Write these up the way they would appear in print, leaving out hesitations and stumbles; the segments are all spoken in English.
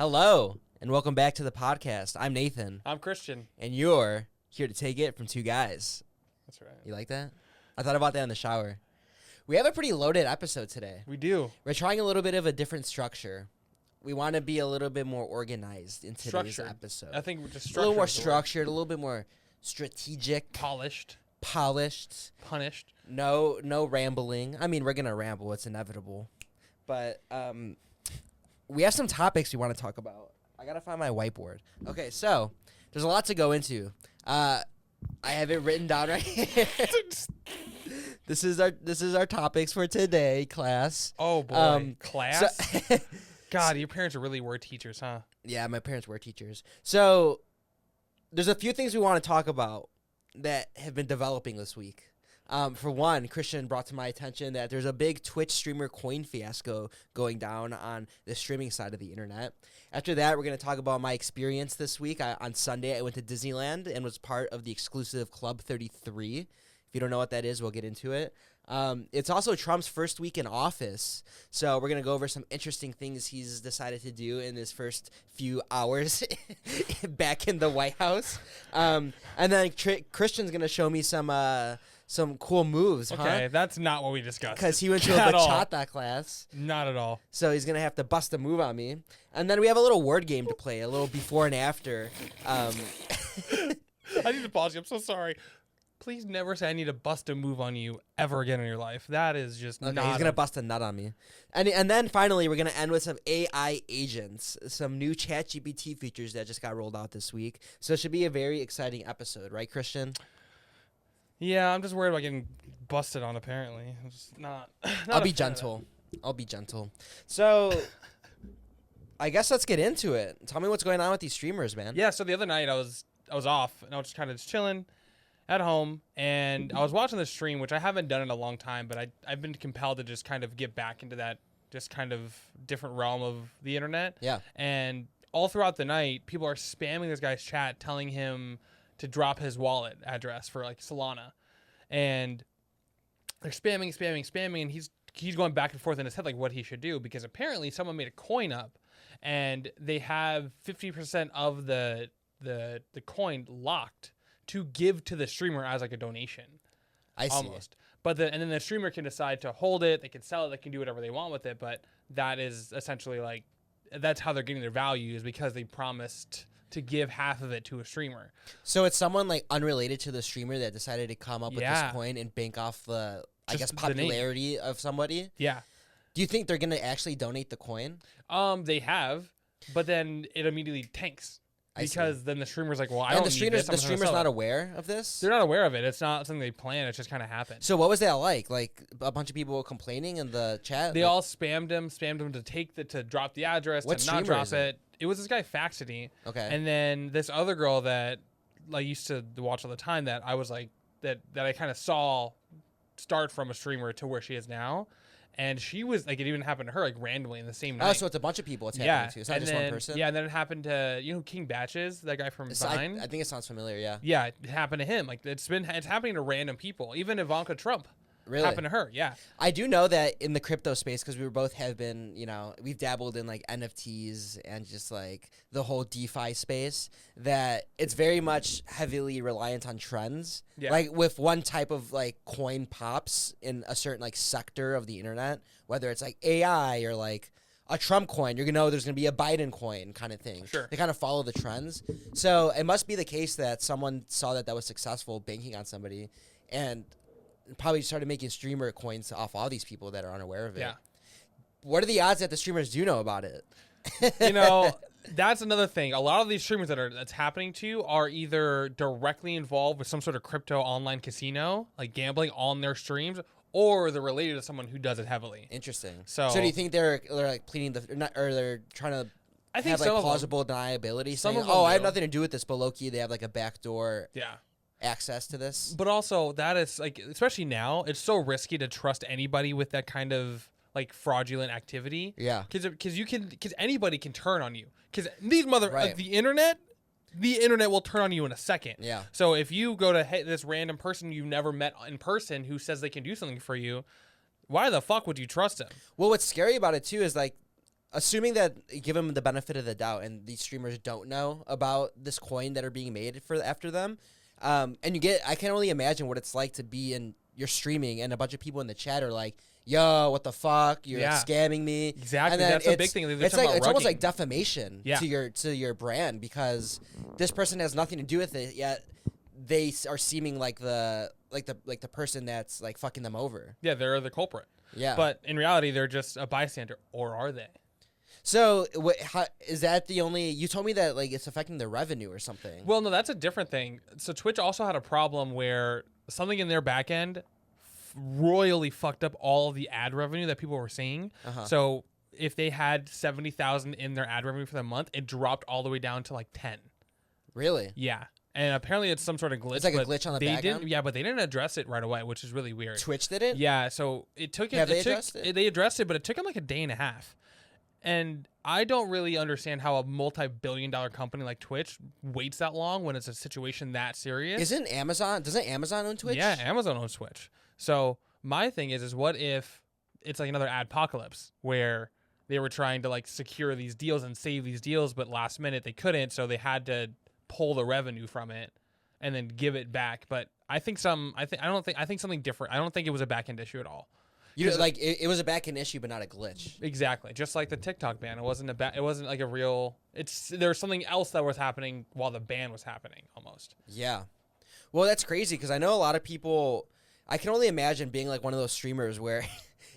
Hello, and welcome back to the podcast. I'm Nathan. I'm Christian. And you're here to take it from two guys. That's right. You like that? I thought about that in the shower. We have a pretty loaded episode today. We do. We're trying a little bit of a different structure. We want to be a little bit more organized in today's episode. I think we're just a little more structured, a little bit more strategic. Polished. Punished. No rambling. I mean, we're going to ramble. It's inevitable. But we have some topics we want to talk about. I got to find my whiteboard. Okay, so there's a lot to go into. I have it written down right here. This is our topics for today, class. Oh, boy. Class? So God, your parents really were teachers, huh? Yeah, my parents were teachers. So there's a few things we want to talk about that have been developing this week. For one, Christian brought to my attention that there's a big Twitch streamer coin fiasco going down on the streaming side of the internet. After that, we're going to talk about my experience this week. On Sunday, I went to Disneyland and was part of the exclusive Club 33. If you don't know what that is, we'll get into it. It's also Trump's first week in office, so we're going to go over some interesting things he's decided to do in his first few hours back in the White House. And then Christian's going to show me some cool moves, Okay, that's not what we discussed. Because he went to a bachata class. Not at all. So he's going to have to bust a move on me. And then we have a little word game to play, a little before and after. I need to pause you. I'm so sorry. Please never say I need to bust a move on you ever again in your life. That is just okay, not. He's going to bust a nut on me. And then finally, we're going to end with some AI agents, some new ChatGPT features that just got rolled out this week. So it should be a very exciting episode, right, Christian? Yeah, I'm just worried about getting busted on, apparently. I'm just not I'll be gentle. So I guess let's get into it. Tell me what's going on with these streamers, man. Yeah, so the other night I was off, and I was just kind of chilling at home, and I was watching the stream, which I haven't done in a long time, but I've been compelled to just kind of get back into that just kind of different realm of the internet. Yeah. And all throughout the night, people are spamming this guy's chat, telling him to drop his wallet address for like Solana. And they're spamming, and he's going back and forth in his head like what he should do, because apparently someone made a coin up and they have 50% of the coin locked to give to the streamer as like a donation. I see. Almost. And then the streamer can decide to hold it, they can sell it, they can do whatever they want with it, but that is essentially like that's how they're getting their value, is because they promised to give half of it to a streamer. So it's someone like unrelated to the streamer that decided to come up with this coin and bank off the, I guess, popularity of somebody? Yeah. Do you think they're going to actually donate the coin? They have, but then it immediately tanks. Because then the streamer's like, well, I don't need this. The streamer's not aware of this? They're not aware of it. It's not something they plan. It just kind of happened. So what was that like? Like a bunch of people complaining in the chat? They all spammed him to drop the address, to not drop it. It was this guy Faxity. Okay. And then this other girl that I used to watch all the time that I was like, that I kind of saw start from a streamer to where she is now. And she was like, it even happened to her like randomly in the same night. Oh, so it's a bunch of people it's happening to. It's not just one person? Yeah, and then it happened to, who King Batch is? That guy from Vine? I think it sounds familiar, yeah. Yeah, it happened to him. Like it's happening to random people. Even Ivanka Trump. Really? Happened to her, yeah. I do know that in the crypto space, because we've dabbled in like NFTs and just like the whole DeFi space, that it's very much heavily reliant on trends. Yeah. Like with one type of like coin pops in a certain like sector of the internet, whether it's like AI or like a Trump coin, you're going to know there's going to be a Biden coin kind of thing. Sure. They kind of follow the trends. So it must be the case that someone saw that was successful banking on somebody and probably started making streamer coins off all these people that are unaware of it. Yeah. What are the odds that the streamers do know about it? That's another thing. A lot of these streamers that's happening to are either directly involved with some sort of crypto online casino, like gambling on their streams, or they're related to someone who does it heavily. Interesting. So do you think they're like pleading or they're trying to I think have like plausible deniability, saying, I have nothing to do with this, but low-key they have like a backdoor access to this? But also that is like, especially now, it's so risky to trust anybody with that kind of like fraudulent activity. Yeah. Because anybody can turn on you. Because these the internet will turn on you in a second. Yeah. So if you go to this random person you've never met in person who says they can do something for you, why the fuck would you trust him? Well, what's scary about it too is like assuming that give them the benefit of the doubt, and these streamers don't know about this coin that are being made for after them, and I can only imagine what it's like to be in your streaming and a bunch of people in the chat are like, "Yo, what the fuck? You're scamming me." Exactly. And then That's a big thing. It's like it's almost like defamation Yeah. to your brand because this person has nothing to do with it, yet they are seeming like the person that's like fucking them over. Yeah, they're the culprit. Yeah. But in reality, they're just a bystander, or are they? So, is that the only? You told me that like it's affecting their revenue or something. Well, no, that's a different thing. So Twitch also had a problem where something in their back end royally fucked up all of the ad revenue that people were seeing. So if they had 70,000 in their ad revenue for the month, it dropped all the way down to like 10. Really? Yeah. And apparently it's some sort of glitch. It's like a glitch on the back end? Yeah, but they didn't address it right away, which is really weird. Twitch did it? Yeah, so it took it. Have they addressed it? They addressed it, but it took them like a day and a half. And I don't really understand how a multi-billion-dollar company like Twitch waits that long when it's a situation that serious. Doesn't Amazon own Twitch? Yeah, Amazon owns Twitch. So my thing is what if it's like another adpocalypse where they were trying to like secure these deals and save these deals, but last minute they couldn't, so they had to pull the revenue from it and then give it back. But I think something different. I don't think it was a back end issue at all. It was a back end issue, but not a glitch. Exactly, just like the TikTok ban. It wasn't like a real. There's something else that was happening while the ban was happening, almost. Yeah, well, that's crazy because I know a lot of people. I can only imagine being like one of those streamers where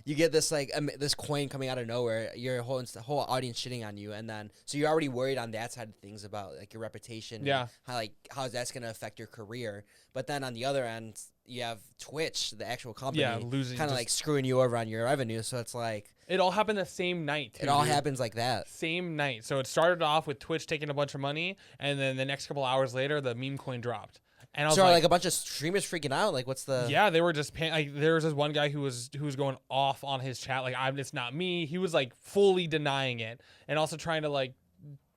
you get this like this coin coming out of nowhere, your whole audience shitting on you, and then so you're already worried on that side of things about like your reputation. Yeah, and how that's gonna affect your career. But then on the other end, you have Twitch, the actual company, losing, kind of like screwing you over on your revenue. So it's like it all happened the same night. It all happens like that. Same night. So it started off with Twitch taking a bunch of money, and then the next couple hours later, the meme coin dropped. And I was like a bunch of streamers freaking out. Like, what's the? Yeah, they were just like there was this one guy who was going off on his chat. Like, it's not me. He was like fully denying it, and also trying to like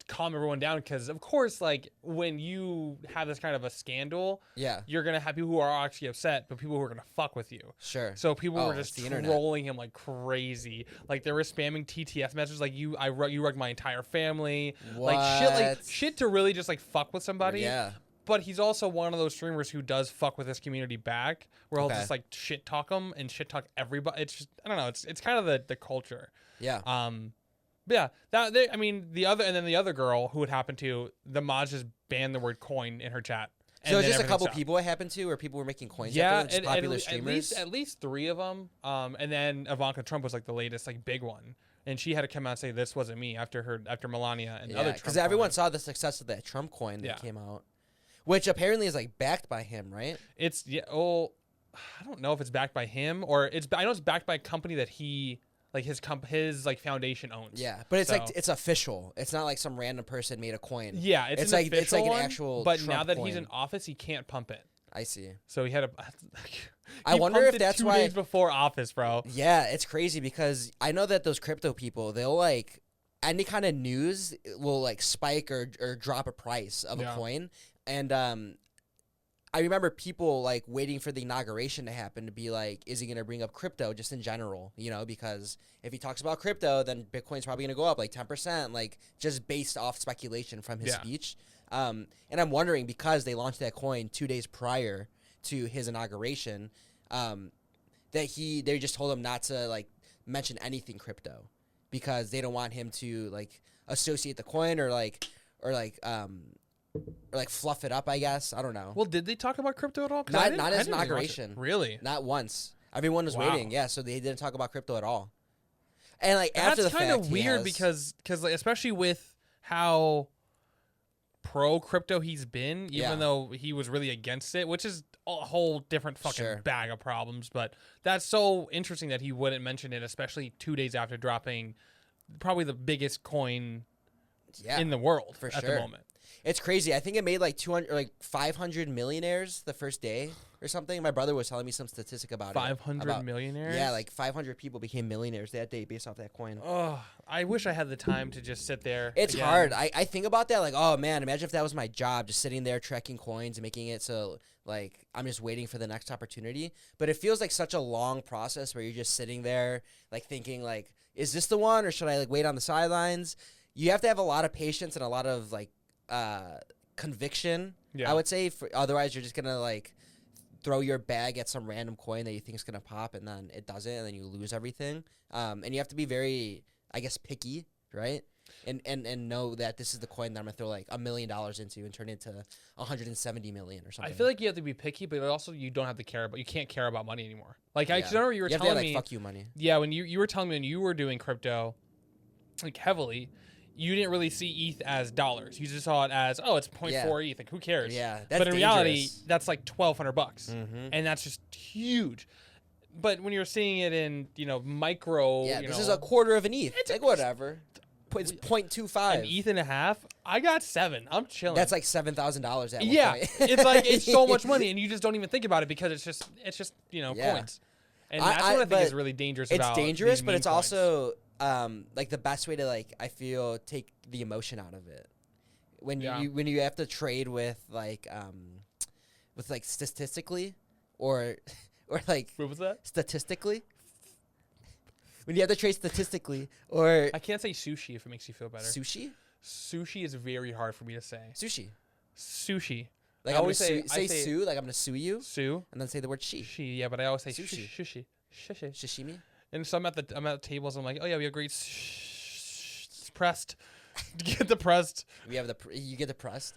calm everyone down because of course, like when you have this kind of a scandal, you're gonna have people who are actually upset, but people who are gonna fuck with you. Sure. So people were just trolling him like crazy. Like they were spamming TTS messages like you rugged my entire family. What? Like shit to really just like fuck with somebody. Yeah. But he's also one of those streamers who does fuck with his community back, where he'll just like shit talk them and shit talk everybody. It's just I don't know. It's kind of the culture. Yeah. But yeah. The other girl who it happened to, the mods just banned the word coin in her chat. So just a couple people it happened to, where people were making coins. Yeah, just popular streamers. At least 3 of them. And then Ivanka Trump was like the latest like big one. And she had to come out and say this wasn't me after Melania and other Trump. Because everyone saw the success of that Trump coin that came out. Which apparently is like backed by him, right? I don't know if it's backed by him or I know it's backed by a company that he like his like foundation owns. Yeah, but it's like it's official. It's not like some random person made a coin. Yeah, it's like an actual. But Trump now that coin. he's in office, he can't pump it. I see. So he had a. I wonder if that's 2 why. 2 days before office, bro. Yeah, it's crazy because I know that those crypto people, they'll like any kind of news will like spike or drop a price of a coin, and I remember people like waiting for the inauguration to happen to be like, is he going to bring up crypto just in general? You know, because if he talks about crypto, then Bitcoin's probably going to go up like 10%, like just based off speculation from his speech. And I'm wondering because they launched that coin 2 days prior to his inauguration, that they just told him not to like mention anything crypto because they don't want him to like associate the coin or fluff it up, I guess. I don't know. Well, did they talk about crypto at all? Not his inauguration. Really? Not once. Everyone was waiting. Yeah, so they didn't talk about crypto at all. And like after the fact, that's kind of weird because like, especially with how pro crypto he's been, even though he was really against it, which is a whole different fucking bag of problems. But that's so interesting that he wouldn't mention it, especially 2 days after dropping probably the biggest coin in the world at the moment. It's crazy. I think it made like 500 millionaires the first day or something. My brother was telling me some statistic about 500 millionaires? Yeah, like 500 people became millionaires that day based off that coin. Oh, I wish I had the time to just sit there. It's hard. I think about that like, oh man, imagine if that was my job, just sitting there tracking coins and making it so like I'm just waiting for the next opportunity. But it feels like such a long process where you're just sitting there like thinking like, is this the one or should I like wait on the sidelines? You have to have a lot of patience and a lot of like conviction. Yeah. I would say, otherwise you're just gonna like throw your bag at some random coin that you think is gonna pop and then it doesn't and then you lose everything. And you have to be very, I guess, picky, right? And know that this is the coin that I'm gonna throw like $1 million into and turn it into 170 million or something. I feel like you have to be picky, but also you don't have to care about. You can't care about money anymore. Like I remember you were have telling to, me, fuck you money. Yeah, when you were telling me when you were doing crypto, like heavily, you didn't really see ETH as dollars. You just saw it as it's 0.4 ETH. Like who cares? Yeah, that's but in dangerous. reality, that's like $1,200, Mm-hmm. and that's just huge. But when you're seeing it in micro, this is a quarter of an ETH. It's like whatever. It's 0.25. An ETH and a half. I got 7. I'm chilling. That's like $7,000 at one point. It's like it's so much money, and you just don't even think about it because it's just coins. And that's what I think is really dangerous. It's about dangerous, these but meme it's coins. also like the best way to like I feel take the emotion out of it. When you have to trade with like statistically or like What was that? Statistically. When you have to trade statistically or I can't say sushi if it makes you feel better. Sushi? Sushi is very hard for me to say. Sushi. Like I I'm always gonna say sue, like I'm gonna sue you. Sue. And then say the word she. She, yeah, but I always say Sushi. Shishi. Shishimi? And so I'm at the tables. I'm like, oh yeah, we have great pressed. Get the pressed. You get the pressed.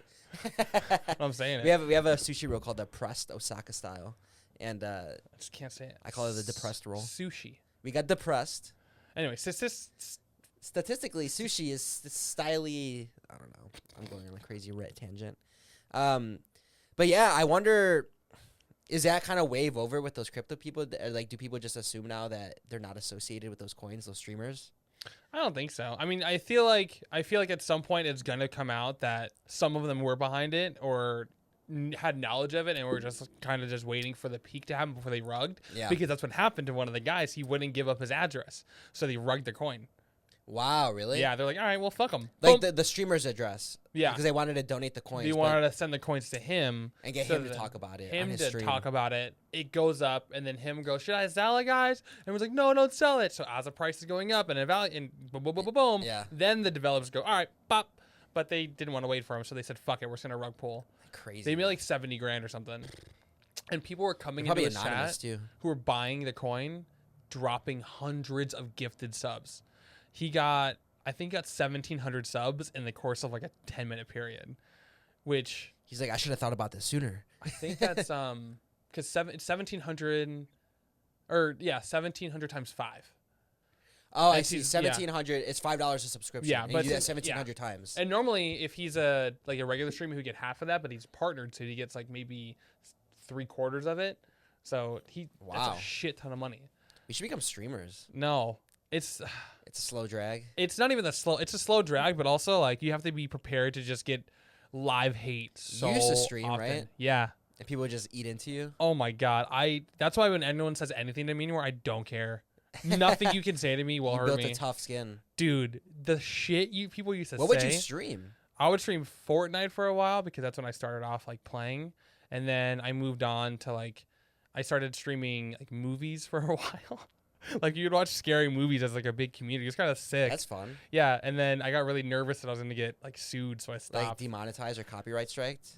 I'm saying it. We have a sushi roll called the pressed Osaka style, and I just can't say it. I call it the depressed roll. Sushi. We got depressed. Anyway, Statistically, sushi is styly. I don't know. I'm going on a crazy tangent. But yeah, I wonder, is that kind of wave over with those crypto people? Like, do people just assume now that they're not associated with those coins, those streamers? I don't think so. I mean, I feel like at some point it's gonna come out that some of them were behind it or had knowledge of it and were just kind of just waiting for the peak to happen before they rugged. Yeah. Because that's what happened to one of the guys. He wouldn't give up his address, so they rugged the coin. Wow, really? Yeah, they're like, all right, well, fuck them. Like the streamer's address. Yeah. Because they wanted to donate the coins. They wanted to send the coins to him. And get him to talk about it on his stream. Talk about it. It goes up, and then him goes, should I sell it, guys? And was like, no, don't sell it. So as the price is going up and boom, boom, boom, boom, boom, Yeah. then the developers go, all right, pop. But they didn't want to wait for him, so they said, fuck it, we're just going to rug pull. Crazy. They made like 70 grand or something. And people were coming Probably into his anonymous chat too. who were buying the coin, dropping hundreds of gifted subs. He got 1,700 subs in the course of like a 10-minute period, which he's like, I should have thought about this sooner. I think that's because 1,700 or 1,700 times 5. Oh, I see. 1,700. It's $5 a subscription. Yeah, and but you do that 1,700 times. And normally, if he's a regular streamer, who get half of that, but he's partnered, so he gets like maybe 3/4 of it. So that's a shit ton of money. We should become streamers. No, it's a slow drag. It's not even it's a slow drag, but also like you have to be prepared to just get live hate. So you used to stream, often. right? Yeah. And people would just eat into you. Oh my god, that's why when anyone says anything to me anymore, I don't care. Nothing you can say to me will hurt me. You built a tough skin. Dude, the shit people used to say. What would you stream? I would stream Fortnite for a while because that's when I started off like playing. And then I moved on to like, I started streaming like movies for a while. Like you would watch scary movies as like a big community. It's kind of sick. That's fun. Yeah. And then I got really nervous that I was going to get like sued. So I stopped. Like demonetized or copyright striked?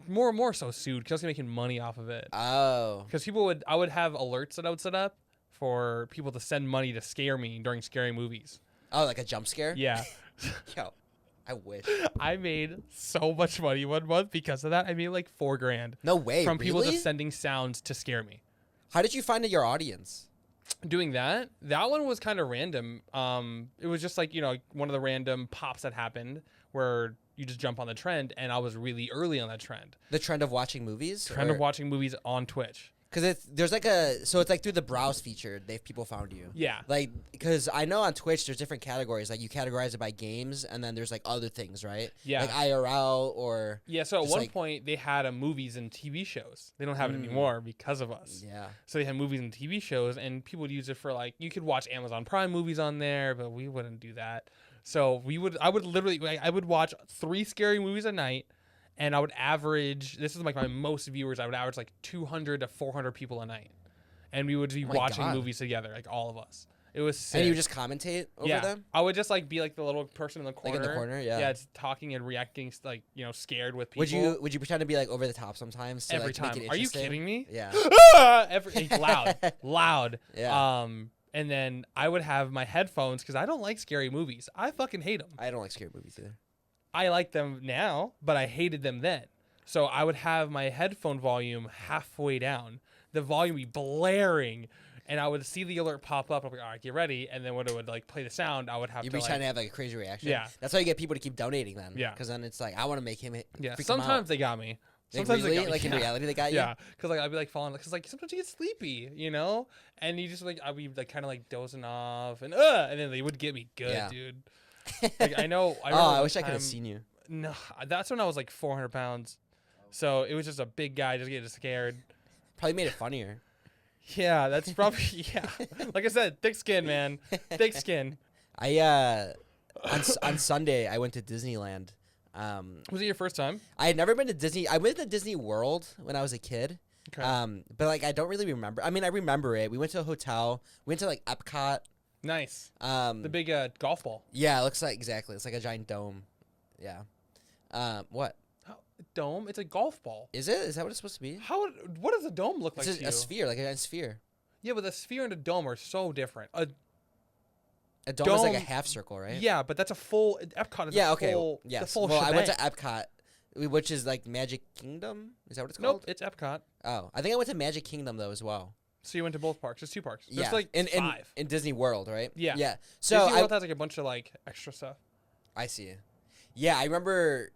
More and more so sued because I was making money off of it. Oh. Because I would have alerts that I would set up for people to send money to scare me during scary movies. Oh, like a jump scare? Yeah. Yo, I wish. I made so much money one month because of that. I made like $4 grand. No way. From people really? just sending sounds to scare me. How did you find your audience? Doing that one was kind of random. It was just like, one of the random pops that happened where you just jump on the trend, and I was really early on that trend. The trend of watching movies? Of watching movies on Twitch. Because it's like through the browse feature, people found you. Yeah. Like, because I know on Twitch there's different categories. Like you categorize it by games, and then there's like other things, right? Yeah. Like IRL or. Yeah. So at one point they had movies and TV shows. They don't have it anymore because of us. Yeah. So they had movies and TV shows, and people would use it for like you could watch Amazon Prime movies on there, but we wouldn't do that. So I would watch 3 scary movies a night. And I would average, this is like my most viewers, I would average like 200 to 400 people a night. And we would be watching movies together, like all of us. It was sick. And you just commentate over them? I would just like be like the little person in the corner. Like in the corner, yeah. Yeah, just talking and reacting, like, you know, scared with people. Would you pretend to be like over the top sometimes? To, every like, time? Make it Are you interesting? kidding me? Yeah. loud. Yeah. And then I would have my headphones because I don't like scary movies. I fucking hate them. I don't like scary movies either. I like them now, but I hated them then. So I would have my headphone volume halfway down, the volume be blaring, and I would see the alert pop up. I'd be like, all right, get ready. And then when it would like play the sound, I would have You'd to be trying to have like a crazy reaction. Yeah. That's why you get people to keep donating then. Yeah. Because then it's like, I want to make him. Yeah. Freak him Sometimes out. they got me. Like, Sometimes really? they got me. Like in reality, they got you. Yeah. Because like I'd be like falling, because like sometimes you get sleepy, you know, and you just like I'd be like kind of like dozing off, and then they would get me good, dude. Like I know. I wish I could have seen you. No, that's when I was like 400 pounds. So it was just a big guy just getting scared. Probably made it funnier. Yeah, that's probably, yeah. Like I said, thick skin, man. Thick skin. On Sunday, I went to Disneyland. Was it your first time? I had never been to Disney. I went to Disney World when I was a kid. Okay. But like I don't really remember. I mean, I remember it. We went to a hotel. We went to like Epcot. Nice. The The big golf ball. Yeah, it looks like exactly. It's like a giant dome. Yeah. What? Dome? It's a golf ball. Is it? Is that what it's supposed to be? What does a dome look like It's to you? a sphere, like a giant sphere. Yeah, but the sphere and a dome are so different. A dome is like a Dome- half circle, right? Yeah, but that's a full, Epcot is a full, Yes. the full Well, I went to shebang. Epcot, which is like Magic Kingdom. Is that what it's Nope, called? it's Epcot. Oh, I think I went to Magic Kingdom though as well. So you went to both parks. There's 2 parks. There's Yeah, like in 5. in Disney World, right? Yeah. Yeah. So Disney World has like a bunch of like extra stuff. I see. Yeah, I remember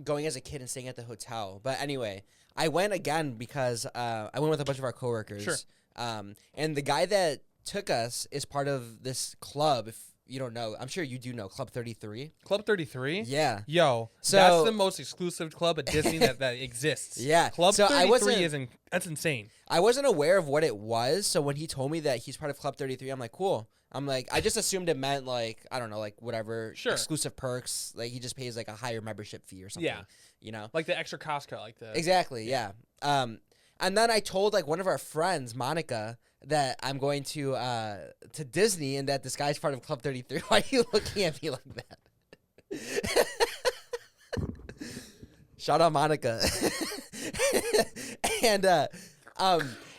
going as a kid and staying at the hotel. But anyway, I went again because I went with a bunch of our coworkers. Sure. And the guy that took us is part of this club. If you don't know, I'm sure you do know Club 33. Club 33? Yeah. Yo, So- that's the most exclusive club at Disney that exists. Yeah. Club So I 33 wasn't- that's insane. I wasn't aware of what it was, so when he told me that he's part of Club 33, I'm like, cool. I'm like, I just assumed it meant like, I don't know, like whatever, Sure. exclusive perks. Like he just pays like a higher membership fee or something. Yeah. You know? Like the extra Costco, like the Exactly, yeah. And then I told like one of our friends, Monica, that I'm going to Disney and that this guy's part of Club 33. Why are you looking at me like that? Shout out Monica. And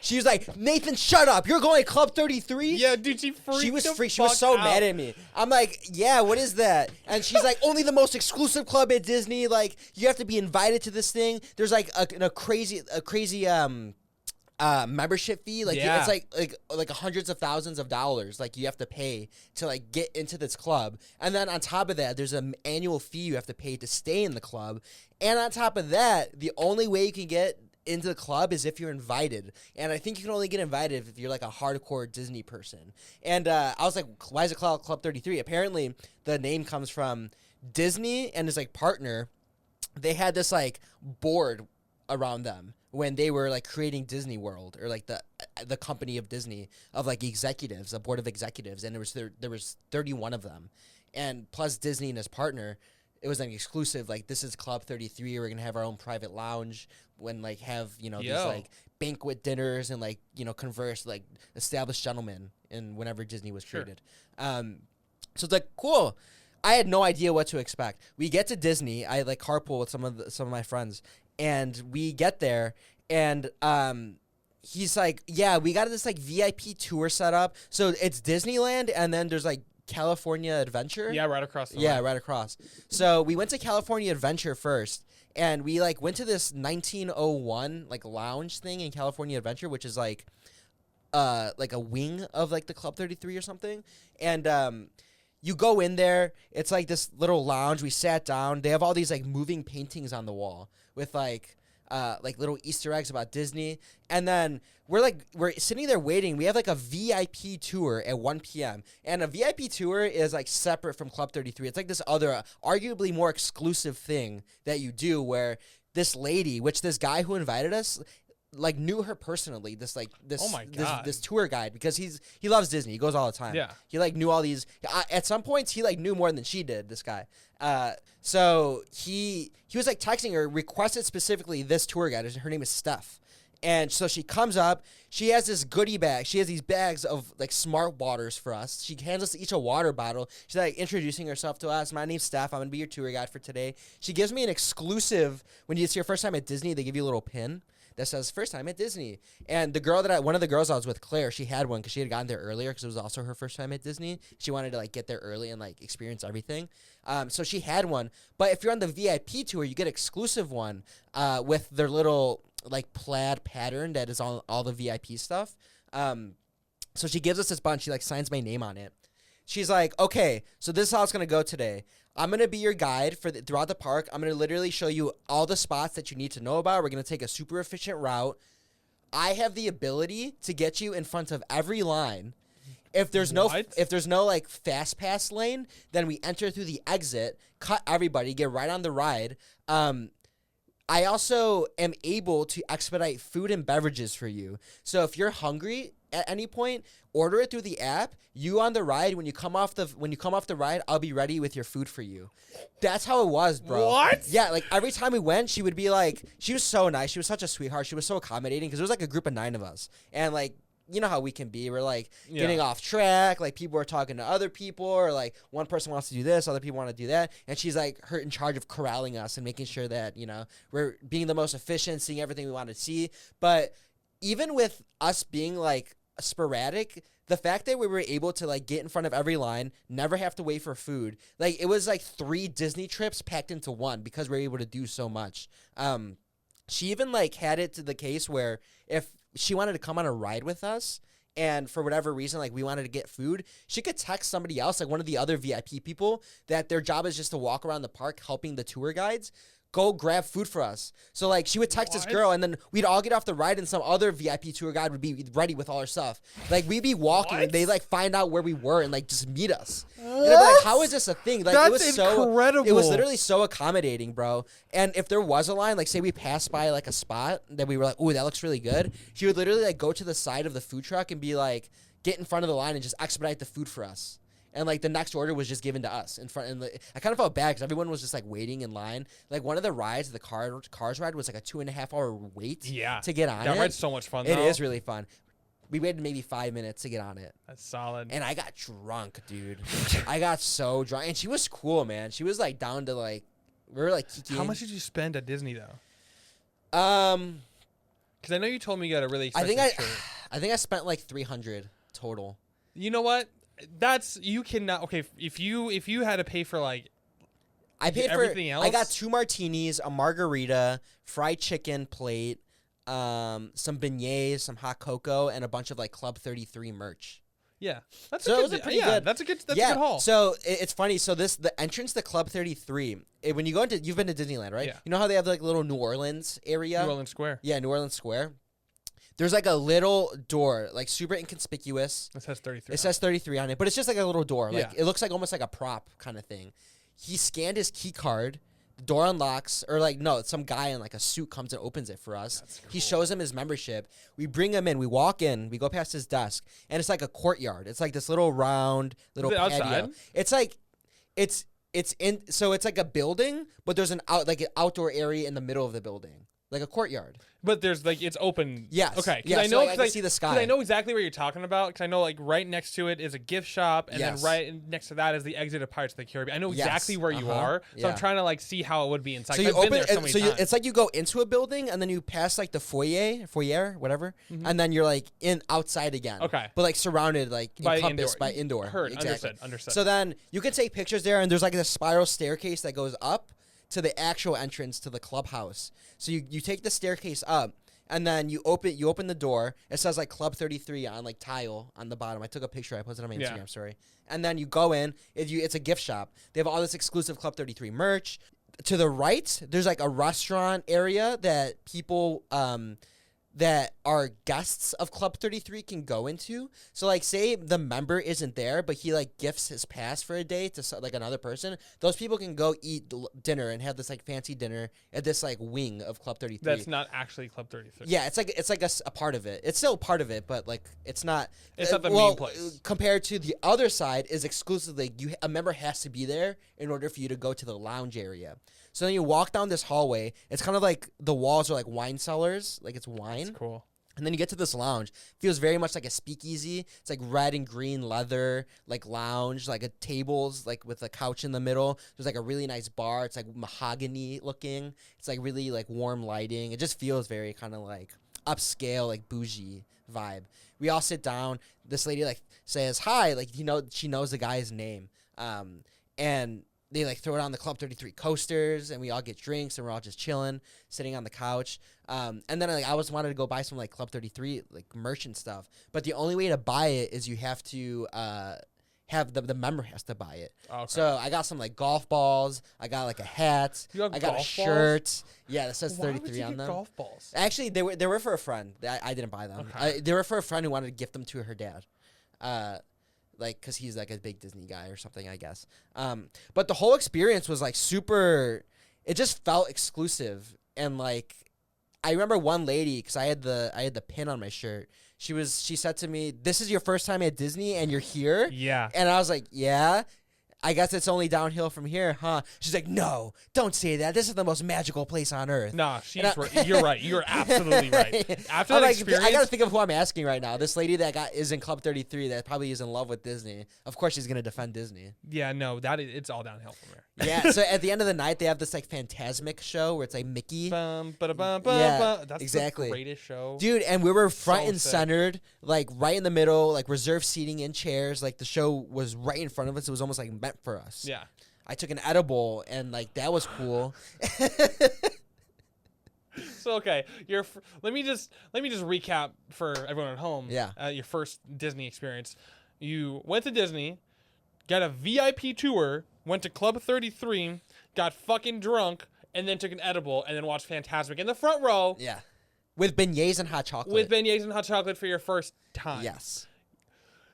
she was like, Nathan, shut up. You're going to Club 33? Yeah, dude, she She was so mad at me. I'm like, yeah, what is that? And she's like, only the most exclusive club at Disney. Like, you have to be invited to this thing. There's like a crazy membership fee. Like, Yeah. it's like hundreds of thousands of dollars. Like, you have to pay to like get into this club. And then on top of that, there's an annual fee you have to pay to stay in the club. And on top of that, the only way you can get into the club is if you're invited, and I think you can only get invited if you're like a hardcore Disney person. And I was like, why is it called Club 33? Apparently the name comes from Disney and his like partner. They had this like board around them when they were like creating Disney World, or like the company of Disney, of like executives, a board of executives, and there was 31 of them, and plus Disney and his partner. It was an exclusive, like, this is Club 33. We're going to have our own private lounge when, like, have, you know, these, like, banquet dinners and, like, you know, converse, like, established gentlemen in whenever Disney was created. So it's like, cool. I had no idea what to expect. We get to Disney. I, like, carpool with some of my friends. And we get there, and he's like, yeah, we got this, like, VIP tour set up. So it's Disneyland, and then there's, like, California Adventure. Yeah, right across the Yeah, line. right across. So we went to California Adventure first, and we like went to this 1901 like lounge thing in California Adventure, which is like a wing of like the Club 33 or something. And you go in there, it's like this little lounge. We sat down. They have all these like moving paintings on the wall with like little Easter eggs about Disney. And then we're sitting there waiting. We have like a VIP tour at 1 p.m. And a VIP tour is like separate from Club 33. It's like this other, arguably more exclusive thing that you do, where this lady, which this guy who invited us, like knew her personally. This Oh my God. this tour guide, because he loves Disney. He goes all the time. Yeah. He like knew all these. At some points, he like knew more than she did. This guy. So he was like texting her, requested specifically this tour guide. Her name is Steph. And so she comes up. She has this goodie bag. She has these bags of like smart waters for us. She hands us each a water bottle. She's like introducing herself to us. My name's Steph. I'm gonna be your tour guide for today. She gives me an exclusive. When it's your first time at Disney, they give you a little pin that says first time at Disney. And the girl one of the girls I was with, Claire, she had one because she had gotten there earlier because it was also her first time at Disney. She wanted to like get there early and like experience everything. So she had one. But if you're on the VIP tour, you get exclusive one with their little like plaid pattern that is on all the VIP stuff. So she gives us this bunch. She like signs my name on it. She's like, okay, so this is how it's going to go today. I'm going to be your guide throughout the park. I'm going to literally show you all the spots that you need to know about. We're going to take a super efficient route. I have the ability to get you in front of every line. If there's no like fast pass lane, then we enter through the exit, cut everybody, get right on the ride. I also am able to expedite food and beverages for you. So if you're hungry at any point, order it through the app. You on the ride, when you come off the ride, I'll be ready with your food for you. That's how it was, bro. What? Yeah, like every time we went, she would be like, she was so nice. She was such a sweetheart. She was so accommodating because there was like a group of 9 of us. And like, you know how we can be. We're like getting off track. Like people are talking to other people, or like one person wants to do this, other people want to do that. And she's like in charge of corralling us and making sure that, you know, we're being the most efficient, seeing everything we want to see. But even with us being like sporadic, the fact that we were able to like get in front of every line, never have to wait for food, like it was like 3 Disney trips packed into one because we were able to do so much. She even like had it to the case where if she wanted to come on a ride with us and for whatever reason, like we wanted to get food, she could text somebody else, like one of the other VIP people, that their job is just to walk around the park helping the tour guides, go grab food for us. So like she would text this girl and then we'd all get off the ride and some other VIP tour guide would be ready with all our stuff. Like we'd be walking and they like find out where we were and like just meet us. And I'd be like, how is this a thing? Like That's it was incredible. It was literally so accommodating, bro. And if there was a line, like say we passed by like a spot that we were like, ooh, that looks really good, she would literally like go to the side of the food truck and be like, get in front of the line and just expedite the food for us. And like the next order was just given to us in front. And I kind of felt bad because everyone was just like waiting in line. Like one of the rides, the Cars ride, was like a 2.5 hour wait to get on it. That ride's so much fun, though. It is really fun. We waited maybe 5 minutes to get on it. That's solid. And I got drunk, dude. I got so drunk. And she was cool, man. She was like down to like, we were like kikiing. How much did you spend at Disney, though? Because I know you told me you got a really expensive shirt. I think I spent like $300 total. You know what? That's you cannot. Okay, if you had to pay for like, I paid everything else. I got 2 martinis, a margarita, fried chicken plate, some beignets, some hot cocoa, and a bunch of like Club 33 merch. Yeah, that's so a it was a pretty good. That's a good haul. So it's funny. So the entrance to Club 33. When you go into, you've been to Disneyland, right? Yeah. You know how they have like little New Orleans area. New Orleans Square. Yeah, New Orleans Square. There's like a little door, like super inconspicuous. It says 33. It says 33 on it, but it's just like a little door. Like Yeah. it looks like almost like a prop kind of thing. He scanned his key card. The door unlocks, or like no, some guy in like a suit comes and opens it for us. That's cool. He shows him his membership. We bring him in. We walk in. We go past his desk, and it's like a courtyard. It's like this little round little Is it patio. outside? It's like it's in. So it's like a building, but there's an outdoor area in the middle of the building, like a courtyard. But there's like it's open. Yes. Okay. Yeah, I so, know. like, I can see the sky. Because I know exactly what you're talking about. Because I know like right next to it is a gift shop, and Yes. then right next to that is the exit of Pirates of the Caribbean. I know exactly where you are, so Yeah. I'm trying to like see how it would be inside. So 'cause you I've open, been there so many times. it's like you go into a building and then you pass like the foyer, whatever, and then you're like in outside again. Okay. But like surrounded, like By encompassed indoor. by indoor. Heard. Exactly. Understood. So then you can take pictures there, and there's like a spiral staircase that goes up to the actual entrance to the clubhouse. So you take the staircase up. And then you open the door. It says like Club 33 on like tile on the bottom. I took a picture. I posted it on my Instagram story. And then you go in. It's a gift shop. They have all this exclusive Club 33 merch. To the right, there's like a restaurant area that people that are guests of Club 33 can go into. So like say the member isn't there, but he like gifts his pass for a day to like another person. Those people can go eat dinner and have this like fancy dinner at this like wing of Club 33. That's not actually Club 33. Yeah, it's like a part of it. It's still part of it, but like it's not. It's not the main place. Compared to the other side, is exclusively a member has to be there in order for you to go to the lounge area. So then you walk down this hallway. It's kind of like the walls are like wine cellars, like it's wine. train. That's cool. And then you get to this lounge. Feels very much like a speakeasy. It's like red and green leather, like lounge, like a tables, like with a couch in the middle. There's like a really nice bar. It's like mahogany looking. It's like really like warm lighting. It just feels very kind of like upscale, like bougie vibe. We all sit down. This lady like says hi, like she knows the guy's name. And they like throw it on the Club 33 coasters, and we all get drinks, and we're all just chilling, sitting on the couch. And then like I always wanted to go buy some like Club 33 like merch and stuff, but the only way to buy it is you have to have the member has to buy it. Okay. So I got some like golf balls. I got like a hat. I got a shirt. Balls? Yeah, that says 33 Why would you on get them. Golf balls. Actually, they were for a friend. I didn't buy them. Okay. They were for a friend who wanted to gift them to her dad. Like, because he's, like, a big Disney guy or something, I guess. But the whole experience was, like, super... It just felt exclusive. And, like, I remember one lady, because I had the pin on my shirt. She said to me, "This is your first time at Disney and you're here?" Yeah. And I was like, "Yeah. I guess it's only downhill from here, huh?" She's like, "No, don't say that. This is the most magical place on earth." Nah, right. You're right. You're absolutely right. After that experience, I gotta think of who I'm asking right now. This lady that is in Club 33 that probably is in love with Disney. Of course, she's gonna defend Disney. Yeah, no, it's all downhill from there. Yeah. So at the end of the night, they have this like Phantasmic show where it's like Mickey. Yeah, that's exactly. The greatest show, dude. And we were front So and sick. centered, like right in the middle, like reserved seating in chairs. Like the show was right in front of us. It was almost like meant for us. Yeah. I took an edible and like that was cool. So okay, let me just recap for everyone at home. Yeah. Your first Disney experience. You went to Disney, got a VIP tour, went to Club 33, got fucking drunk, and then took an edible, and then watched Phantasmic in the front row. Yeah. With beignets and hot chocolate. With beignets and hot chocolate for your first time. Yes.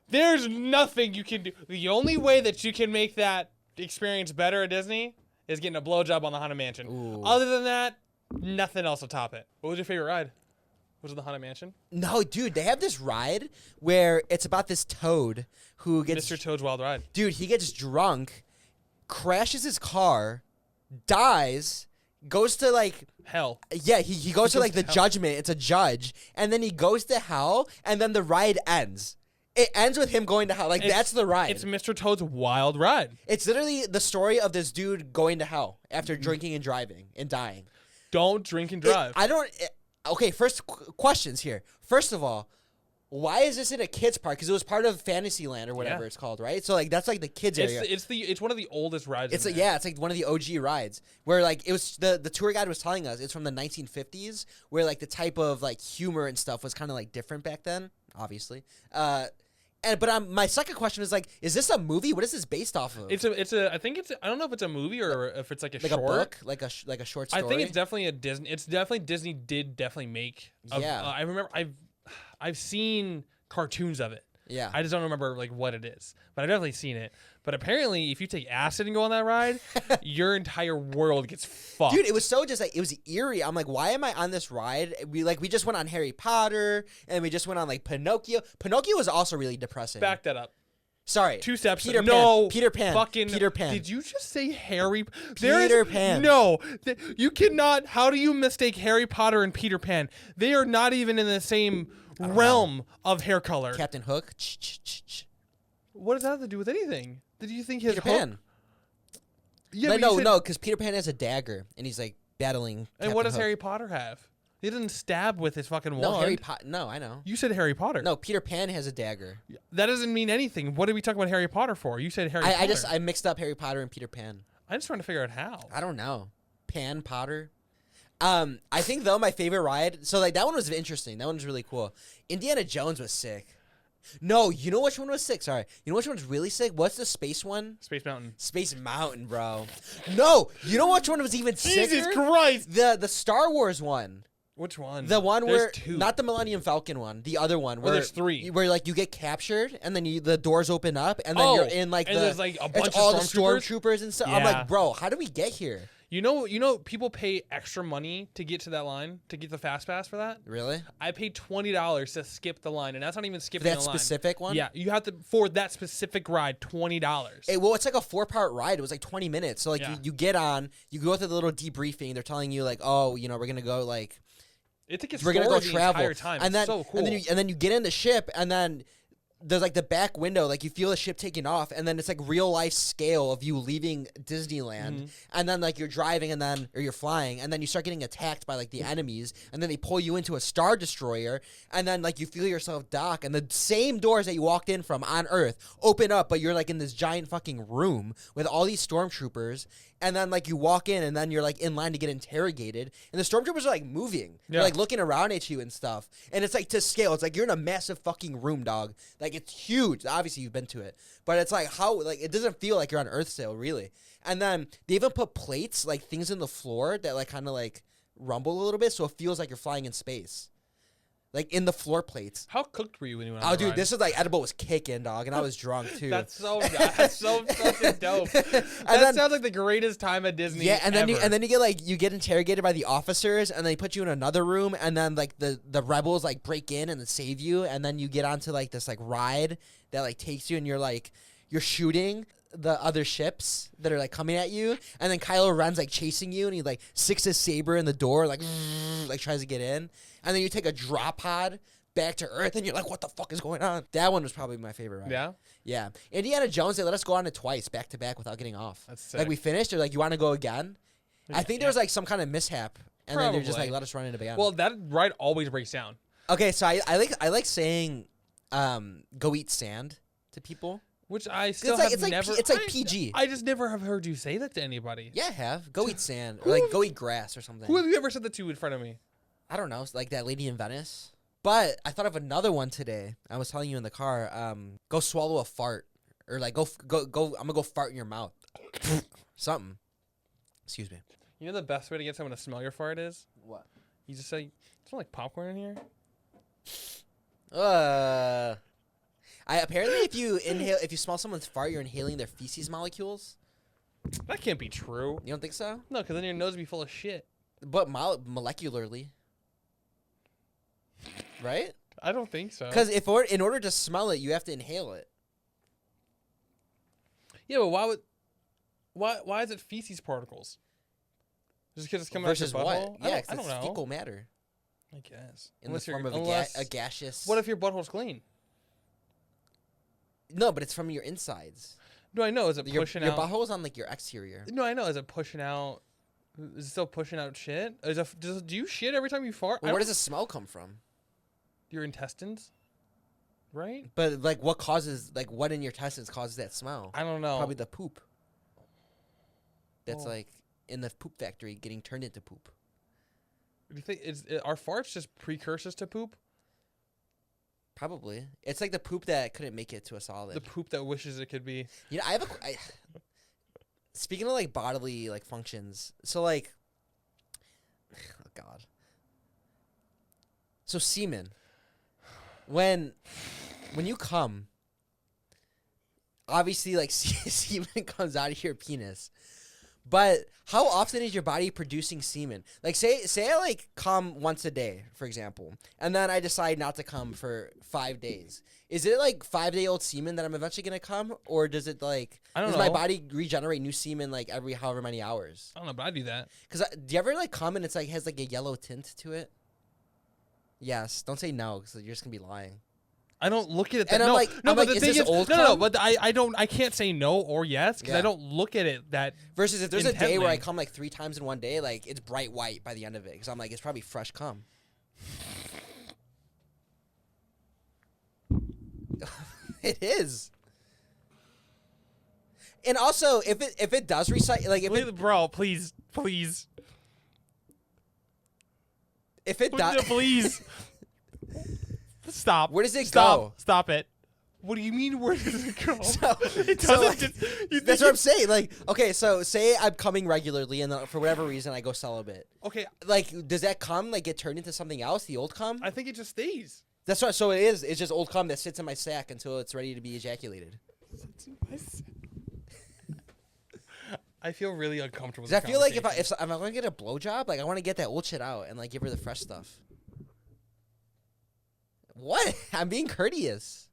There's nothing you can do. The only way that you can make that experience better at Disney is getting a blowjob on the Haunted Mansion. Ooh. Other than that, nothing else will top it. What was your favorite ride? Was it the Haunted Mansion? No, dude, they have this ride where it's about this toad who gets... Mr. Toad's Wild Ride. Dude, he gets drunk, crashes his car, dies, goes to like... Hell. Yeah, he goes to like the hell. judgment. It's a judge. And then he goes to hell, and then the ride ends. It ends with him going to hell. Like, that's the ride. It's Mr. Toad's Wild Ride. It's literally the story of this dude going to hell after drinking and driving and dying. Don't drink and drive. Okay, first questions here. First of all, why is this in a kids park? Because it was part of Fantasyland or whatever it's called, right? So like that's like the kids area. It's one of the oldest rides. It's like one of the OG rides where like it was the tour guide was telling us it's from the 1950s where like the type of like humor and stuff was kind of like different back then, obviously. But my second question is like, is this a movie? What is this based off of? I don't know if it's a movie or if it's like a short. A book, like a short story. I think it's definitely a Disney. It's definitely Disney did definitely make. I remember I've seen cartoons of it. Yeah. I just don't remember like what it is, but I've definitely seen it. But apparently, if you take acid and go on that ride, your entire world gets fucked. Dude, it was so just like, it was eerie. I'm like, why am I on this ride? We just went on Harry Potter and we just went on like Pinocchio. Pinocchio was also really depressing. Back that up. Sorry. 2 steps. Peter Pan. No. Peter Pan. Fucking Peter Pan. Did you just say Harry? Peter Pan. No. You cannot. How do you mistake Harry Potter and Peter Pan? They are not even in the same realm of hair color. Captain Hook. What does that have to do with anything? Did you think his Peter hook? Pan. Yeah, But but no, because Peter Pan has a dagger and he's like battling. And what does Captain Hook. Harry Potter have? He didn't stab with his fucking No, wand. No, I know. You said Harry Potter. No, Peter Pan has a dagger. That doesn't mean anything. What are we talking about Harry Potter for? You said Harry Potter. I mixed up Harry Potter and Peter Pan. I'm just trying to figure out how. I don't know. Pan Potter. I think though my favorite ride. So like that one was interesting. That one was really cool. Indiana Jones was sick. No, you know which one was sick? Sorry. You know which one's really sick? What's the space one? Space Mountain. Space Mountain, bro. No, you know which one was even sicker? Jesus Christ. The Star Wars one. Which one? The one There's where 2. not the Millennium Falcon one, the other one where there's 3. Where like you get captured and then the doors open up and then you're in like and there's like a bunch it's all of the stormtroopers and stuff. I'm Yeah. like, bro, how do we get here? You know, people pay extra money to get to that line, to get the fast pass for that. Really? I paid $20 to skip the line, and that's not even skipping That the line. specific one? Yeah, you have to for that specific ride $20. Well, it's like a 4-part ride. It was like 20 minutes. So like Yeah. you get on, you go through the little debriefing. They're telling you like, oh, we're gonna go like. It's like a we're gonna go story the travel entire time. and It's then so cool. and then you get in the ship and then there's like the back window, like you feel the ship taking off, and then it's like real life scale of you leaving Disneyland, and then like you're driving or you're flying, and then you start getting attacked by like the enemies, and then they pull you into a Star Destroyer, and then like you feel yourself dock, and the same doors that you walked in from on Earth open up, but you're like in this giant fucking room with all these stormtroopers, and then like you walk in, and then you're like in line to get interrogated, and the stormtroopers are like moving, they're like looking around at you and stuff, and it's like to scale, it's like you're in a massive fucking room, dog. Like it's huge. Obviously, you've been to it, but it's like how like it doesn't feel like you're on Earth still, really. And then they even put plates, like things in the floor that like kind of like rumble a little bit, so it feels like you're flying in space, like in the floor plates. How cooked were you when you went on Oh, the dude, ride? this is like edible was kicking, dog, and I was drunk too. That's so fucking dope. That sounds like the greatest time at Disney. Yeah, and then ever. you get interrogated by the officers, and they put you in another room, and then like the rebels like break in and then save you, and then you get onto like this like ride that like takes you, and you're shooting the other ships that are like coming at you, and then Kylo Ren's like chasing you, and he like sticks his saber in the door, like tries to get in, and then you take a drop pod back to Earth, and you're like, what the fuck is going on? That one was probably my favorite ride. Yeah? Yeah. Indiana Jones, they let us go on it twice, back to back, without getting off. That's sick. Like, we finished, they're like, you want to go again? I think there was, like, some kind of mishap, and then they're just Probably. like, let us run it again. Well, that ride always breaks down. Okay, so I like saying, go eat sand to people. Which I still It's have like never... it's like PG. I just never have heard you say that to anybody. Yeah, I have. Go eat sand. Or, like, go eat grass or something. Who have you ever said that to in front of me? I don't know. Like that lady in Venice. But I thought of another one today. I was telling you in the car. Go swallow a fart, or like go. I'm gonna go fart in your mouth. Something. Excuse me. You know the best way to get someone to smell your fart is? What? You just say, "Smell like popcorn in here." I apparently if you smell someone's fart, you're inhaling their feces molecules. That can't be true. You don't think so? No, because then your nose would be full of shit. But molecularly, right? I don't think so. Because in order to smell it, you have to inhale it. Yeah, but why is it feces particles? Just because it's coming Versus out your butthole? what? Yeah, I don't it's know. fecal matter I guess. in the form of a gaseous. What if your butthole's clean? No, but it's from your insides. No, I know. Is it pushing your out? Your butthole's on like your exterior. No, I know. Is it pushing out? Is it still pushing out shit? Do you shit every time you fart? Well, where does the smell come from? Your intestines, right? But like, what in your intestines causes that smell? I don't know. Probably the poop. That's Oh. like in the poop factory getting turned into poop. Do you think are farts just precursors to poop? Probably. It's like the poop that couldn't make it to a solid. The poop that wishes it could be. You know, speaking of like bodily like functions, so like, oh god. So semen, when you come, obviously like semen comes out of your penis, but how often is your body producing semen? Like say I like come once a day, for example, and then I decide not to come for 5 days. Is it like 5-day-old semen that I'm eventually gonna come, or does it like does my body regenerate new semen like every however many hours? I don't know, but I do that. Because do you ever like come and it's like has like a yellow tint to it? Yes. Don't say no because you're just gonna be lying. I don't look at it. And no, I'm like, but the is thing this is, old no, cum? but I can't say no or yes because I don't look at it that. Versus if there's a day where I intently. come like 3 times in one day, like it's bright white by the end of it because I'm like it's probably fresh cum. It is. And also, if it does recycle, like Bro, please, if it does, please, stop. Where does it Stop. go? Stop it. What do you mean? Where does it go? It so, doesn't. like, You that's think what I'm saying. Like, okay, so say I'm coming regularly, and then for whatever reason I go celibate. Okay, Like, does that cum like get turned into something else? The old cum? I think it just stays. That's what. So it is. It's just old cum that sits in my sack until it's ready to be ejaculated. I feel really uncomfortable. Because I feel like if I'm gonna get a blowjob, like I want to get that old shit out and like give her the fresh stuff. What? I'm being courteous.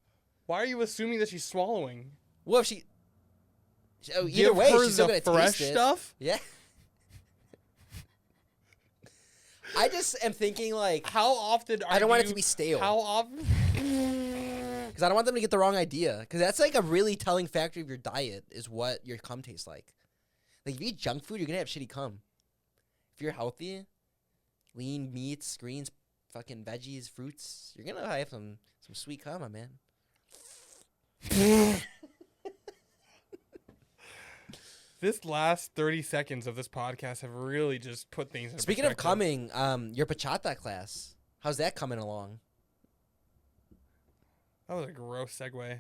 Why are you assuming that she's swallowing? Well, if she either Give way, her she's still the gonna fresh taste it. stuff. Yeah. I just am thinking like, how often I don't want it to be stale. How often? Because I don't want them to get the wrong idea. Because that's like a really telling factor of your diet is what your cum tastes like. Like if you eat junk food, you're gonna have shitty cum. If you're healthy, lean meats, greens, fucking veggies, fruits, you're gonna have some sweet cum, my man. This last 30 seconds of this podcast have really just put things in Speaking of perspective. coming, your bachata class, how's that coming along? That was a gross segue.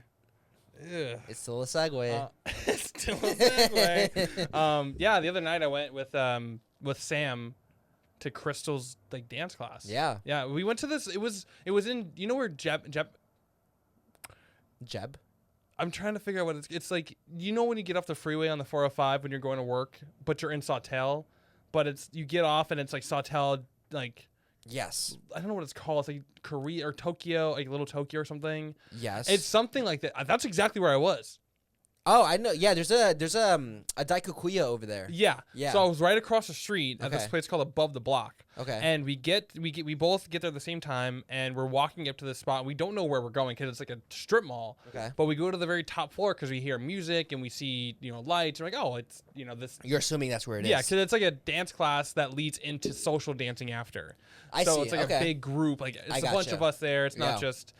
Ugh. It's still a segue. It's still a segue. Yeah, the other night I went with Sam to Crystal's like dance class. Yeah. We went to this. It was in, you know where Jeb. I'm trying to figure out what it's like. You know when you get off the freeway on the 405 when you're going to work, but you're in Sawtelle, but you get off and it's like Sawtelle, like, Yes. I don't know what it's called. It's like Korea or Tokyo, like Little Tokyo or something. Yes. It's something like that. That's exactly where I was. Oh, I know. Yeah, there's a Daikokuya over there. Yeah. Yeah. So I was right across the street at this place called Above the Block. Okay. And we both get there at the same time, and we're walking up to this spot. We don't know where we're going because it's like a strip mall. Okay. But we go to the very top floor because we hear music and we see lights. We're like, oh, it's this. You're assuming that's where it is. Yeah, because it's like a dance class that leads into social dancing after. I see. So it's like a big group. Like it's a bunch of us there. It's not just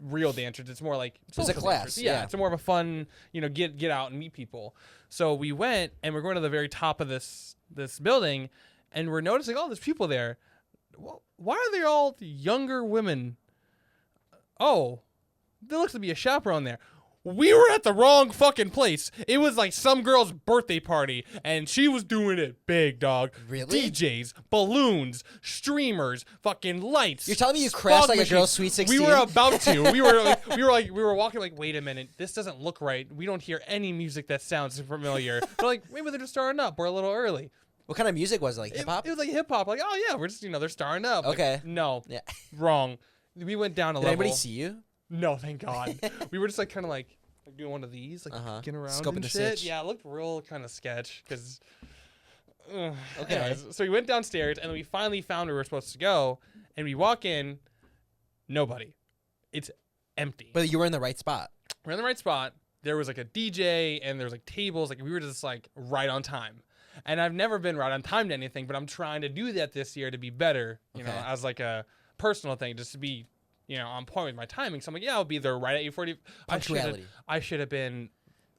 real dancers. It's more like it's a class. Yeah, it's more of a fun, get out and meet people. So we went and we're going to the very top of this building, and we're noticing, oh, there's people there. Well, why are they all younger women? Oh, there looks to be a chaperone there. We were at the wrong fucking place. It was like some girl's birthday party, and she was doing it big, dog. Really? DJs, balloons, streamers, fucking lights. You're telling me you crashed like a girl's Sweet 16? We were about to. We were walking like, wait a minute, this doesn't look right. We don't hear any music that sounds familiar. We're like, maybe they're just starting up. We're a little early. What kind of music was it? Like hip hop? It was like hip hop. Like, oh yeah, we're just they're starting up. Okay. Like, no. Yeah. Wrong. We went down a Did level. anybody see you? No, thank God. We were just like kind of like doing one of these, like getting around Scoping and the shit. sitch. Yeah, it looked real kind of sketch because. Okay. Anyways, So we went downstairs and we finally found where we were supposed to go, and we walk in, nobody. It's empty. But you were in the right spot. We're in the right spot. There was like a DJ and there was like tables. Like we were just like right on time. And I've never been right on time to anything, but I'm trying to do that this year to be better, you know, as like a personal thing, just to be, on point with my timing. So I'm like, yeah, I'll be there right at 8:40. Punctuality. I should have been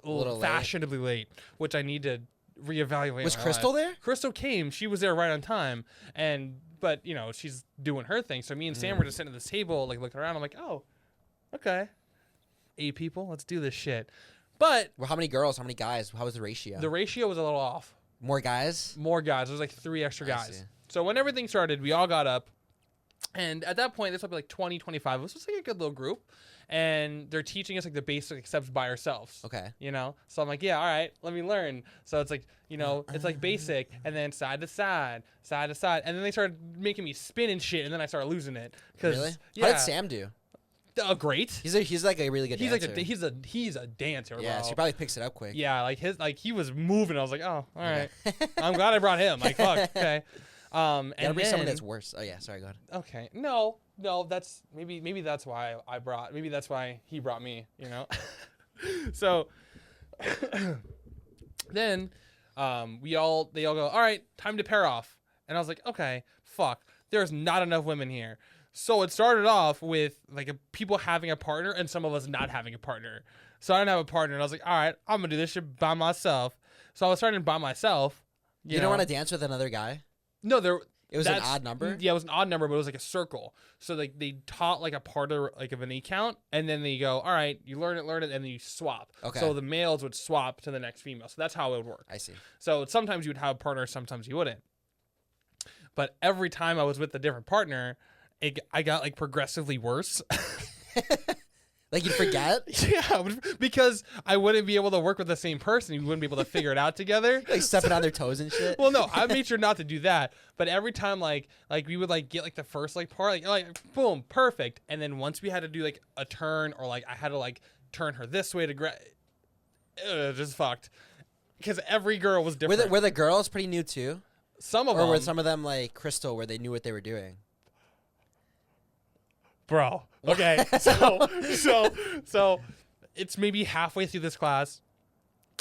a little late. fashionably late, which I need to reevaluate. Was Crystal there? Crystal came. She was there right on time. But she's doing her thing. So me and Sam were just sitting at this table, like looking around. I'm like, oh, okay. 8 people. Let's do this shit. But. Well, how many girls? How many guys? How was the ratio? The ratio was a little off. More guys? More guys. There was like 3 extra I guys. see. So when everything started, we all got up. And at that point, this would be like 20, 25 of us. It was like a good little group. And they're teaching us like the basic steps by ourselves. Okay. So I'm like, yeah, all right, let me learn. So it's like, it's like basic and then side to side. And then they started making me spin and shit. And then I started losing it. Really? Yeah. How did Sam do? Great. He's like a really good dancer. He's a dancer. Yeah, bro. so he probably picks it up quick. Yeah, he was moving. I was like, oh, all right. I'm glad I brought him. Like, fuck. Okay. And bring someone that's worse. Oh yeah, sorry, go ahead. Okay. No, that's maybe that's why that's why he brought me, So then they all go, all right, time to pair off. And I was like, okay, fuck. There's not enough women here. So it started off with like people having a partner and some of us not having a partner. So I didn't have a partner, and I was like, all right, I'm gonna do this shit by myself. So I was starting by myself. You don't want to dance with another guy? No, it was an odd number? Yeah, it was an odd number, but it was like a circle. So like they taught like a part of like of an E count, and then they go, all right, you learn it, and then you swap. Okay. So the males would swap to the next female. So that's how it would work. I see. So sometimes you would have a partner, sometimes you wouldn't. But every time I was with a different partner, I got like progressively worse. Like you'd forget? Yeah, because I wouldn't be able to work with the same person. You wouldn't be able to figure it out together. Like stepping on their toes and shit? Well, no, I made sure not to do that. But every time, like we would like get like the first like part, like boom, perfect. And then once we had to do like a turn, or like I had to like turn her this way to just fucked. Because every girl was different. Were the girls pretty new too? Some of or them, were some of them like Crystal, where they knew what they were doing? bro. Okay, so it's maybe halfway through this class,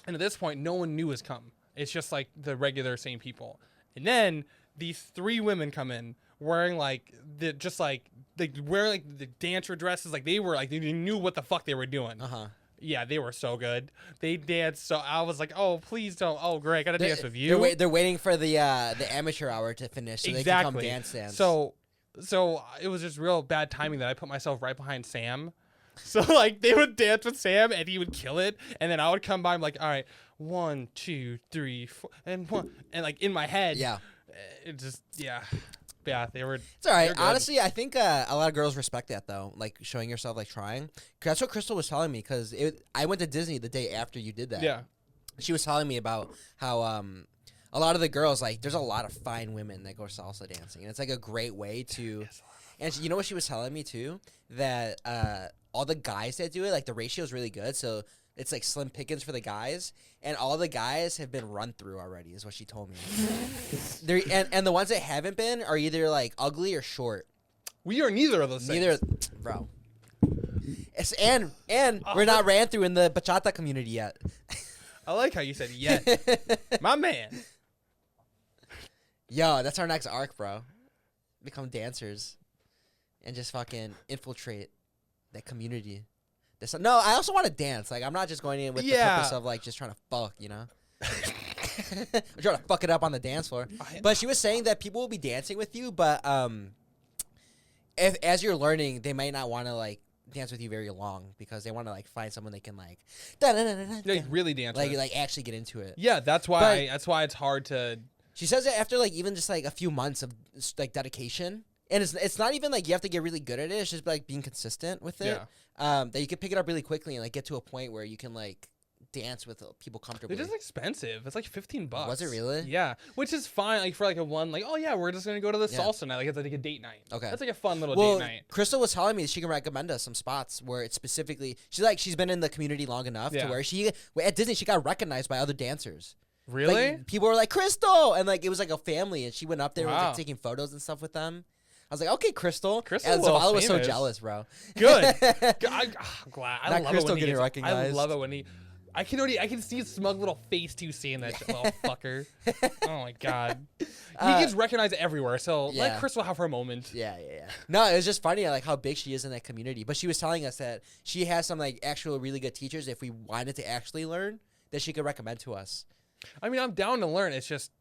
and at this point, no one new has come. It's just like the regular same people, and then these 3 women come in wearing like the wearing like the dancer dresses, like they knew what the fuck they were doing. Yeah, they were so good. They danced. So I was like, oh, please don't. Oh, great, I gotta dance with you. They're waiting for the amateur hour to finish so they can come dance. So it was just real bad timing that I put myself right behind Sam. So like they would dance with Sam and he would kill it, and then I would come by. I'm like, all right, 1, 2, 3, 4, and 1, and like in my head, it just they were. It's all right. Honestly, I think a lot of girls respect that though, like showing yourself, like trying. 'Cause that's what Crystal was telling me. Because I went to Disney the day after you did that. Yeah, she was telling me about how a lot of the girls, like, there's a lot of fine women that go salsa dancing, and it's like a great way to. And you know what she was telling me too, that all the guys that do it, like the ratio is really good, so it's like slim pickings for the guys, and all the guys have been run through already, is what she told me. and the ones that haven't been are either like ugly or short. We are neither of those things. Bro. And we're not ran through in the bachata community yet. I like how you said yet. My man. Yo, that's our next arc, bro. Become dancers and just fucking infiltrate that community. No, I also want to dance. Like, I'm not just going in with the purpose of like just trying to fuck, you know? I'm trying to fuck it up on the dance floor. But she was saying that people will be dancing with you, but as you're learning, they might not want to like dance with you very long because they want to like find someone they can like really dance with. Like actually get into it. Yeah, that's why it's hard to. She says that after like even just like a few months of like dedication, and it's not even like you have to get really good at it. It's just like being consistent with it. Yeah. That you can pick it up really quickly and like get to a point where you can like dance with people comfortably. It is expensive. It's like $15. Was it really? Yeah, which is fine. Like for like a one, like, oh yeah, we're just gonna go to the salsa night. Like it's like a date night. Okay, that's like a fun little date night. Crystal was telling me she can recommend us some spots where it's specifically. She's been in the community long enough to where at Disney she got recognized by other dancers. Really? Like, people were like, Crystal, and like it was like a family, and she went up there and was like taking photos and stuff with them. I was like, okay, Crystal. And Zavala was so jealous, bro. Good. I'm glad. I love Crystal it when getting recognized. I love it when he. I can see his smug little face too, seeing that little fucker. Oh my god, he gets recognized everywhere. So let Crystal have her moment. Yeah. No, it was just funny, like how big she is in that community. But she was telling us that she has some like actual really good teachers. If we wanted to actually learn, that she could recommend to us. I mean, I'm down to learn. It's just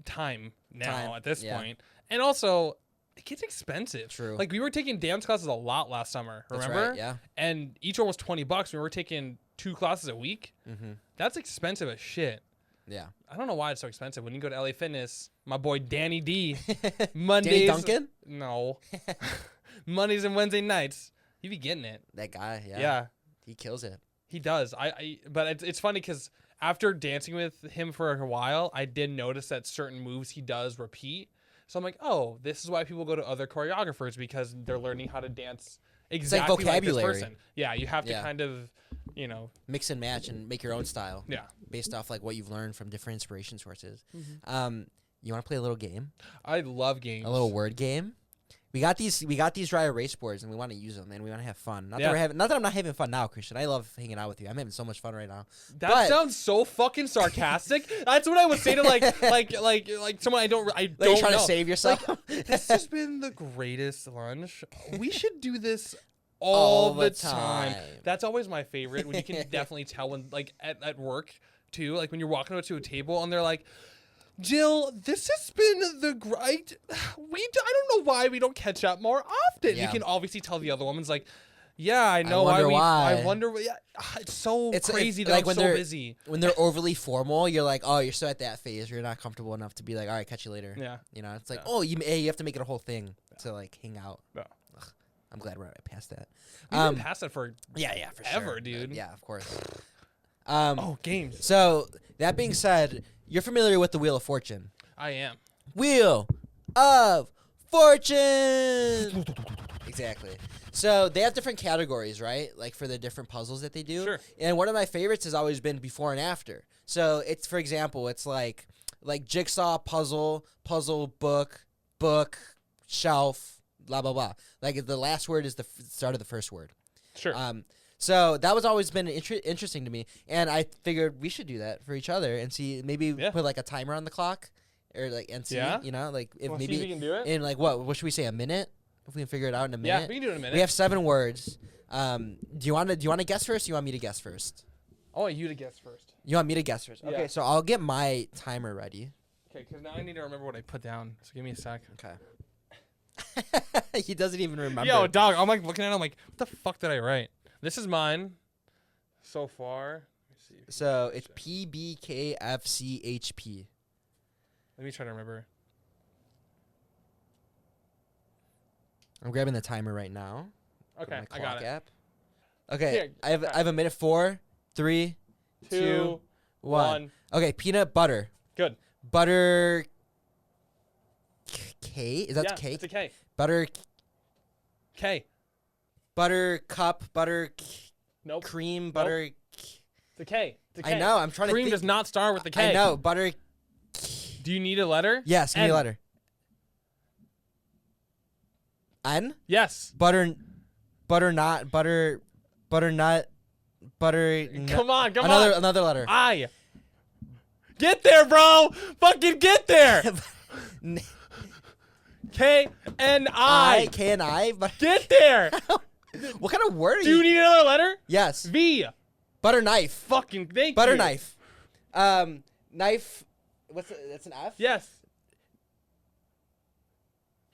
time at this point, and also. It gets expensive. True. Like we were taking dance classes a lot last summer. Remember? That's right, yeah. And each one was $20. We were taking 2 classes a week. Mm-hmm. That's expensive as shit. Yeah. I don't know why it's so expensive. When you go to LA Fitness, my boy Danny D, Mondays. Danny Duncan? No. Mondays and Wednesday nights. He be getting it. That guy. Yeah. Yeah. He kills it. He does. But it's funny because after dancing with him for a while, I did notice that certain moves he does repeat. So I'm like, oh, this is why people go to other choreographers, because they're learning how to dance exactly like this person. Yeah, you have to kind of, mix and match and make your own style. Yeah, based off like what you've learned from different inspiration sources. Mm-hmm. You want to play a little game? I love games. A little word game. We got these dry erase boards, and we want to use them, and we want to have fun. Not that I'm not having fun now, Christian. I love hanging out with you. I'm having so much fun right now. That sounds so fucking sarcastic. That's what I would say to like someone I don't you're trying to save yourself. Like, this has been the greatest lunch. We should do this all the time. That's always my favorite. When you can definitely tell when like at work too, like when you're walking up to a table and they're like, Jill, this has been the great. I don't know why we don't catch up more often. Yeah. You can obviously tell the other woman's like, yeah, I know why. I wonder. Yeah, it's so crazy that like I'm so busy. When they're overly formal, you're like, oh, you're still at that phase. You're not comfortable enough to be like, all right, catch you later. Yeah. It's like, oh, you have to make it a whole thing to like hang out. Yeah. I'm glad we're past that. We've been past that for for ever, sure. Dude. Yeah, of course. Games. So that being said, you're familiar with the Wheel of Fortune. I am. Wheel of Fortune. Exactly. So they have different categories, right? Like for the different puzzles that they do. Sure. And one of my favorites has always been before and after. So it's, for example, it's like like jigsaw, puzzle, book, shelf, blah blah blah. Like the last word is the start of the first word. Sure. So that was always been interesting to me, and I figured we should do that for each other and see maybe put like a timer on the clock, or like and see you know like if maybe see if you can do it? in like what should we say, a minute, if we can figure it out in a minute. Yeah, we can do it in a minute. We have 7 words. Do you want to guess first? Or you want me to guess first? I want you to guess first. You want me to guess first? Okay, Yeah. so I'll get my timer ready. Okay, because now I need to remember what I put down. So give me a sec. Okay. He doesn't even remember. Yo, dog, I'm like looking at it, I'm like, what the fuck did I write? This is mine so far. Let me see. So it's PBKFCHP. Let me try to remember. I'm grabbing the timer right now. Okay, My I got clock it. app. Okay, Here, I have a minute. 4, 3, 2, 1. Okay, peanut butter. Good. Butter. K? Is that K? It's a K. Butter. K. Butter cup. Butter. Nope. Cream. Butter. It's a K. It's a K. I know. I'm trying to Cream think. does not start with the K. I know. Butter. Do you need a letter? Yes. Give me a N. letter. N. Yes. Butter. Butter not. Butter. Butter nut. Butter. Come on. Another letter. I. Get there, bro. Fucking get there. K-N-I. K and I. But Get there. what kind of word are Do you need another letter? Yes. V. Butter knife. Fucking thank Butter you. knife. Knife. That's an F? Yes.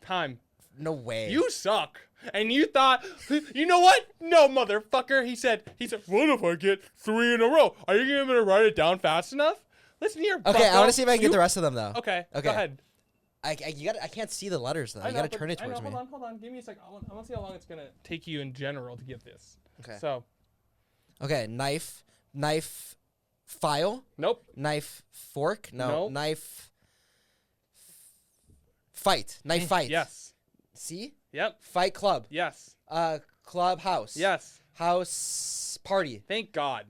Time. No way. You suck. And you thought, you know what? No, motherfucker. He said, what if I get 3 in a row? Are you going to write it down fast enough? Listen here, Okay, bucko. I want to see if I can get the rest of them though. Okay, Okay. go ahead. I can't see the letters though. I You know, gotta but- turn it I know, towards me. Hold on. Give me a second. I want to see how long it's going to take you in general to get this. Okay. So, Okay, knife, file, nope. knife, fork, no, Nope. knife, fight, knife fight. Yes. See? Yep. Fight club. Yes. Clubhouse. Yes. House party. Thank God.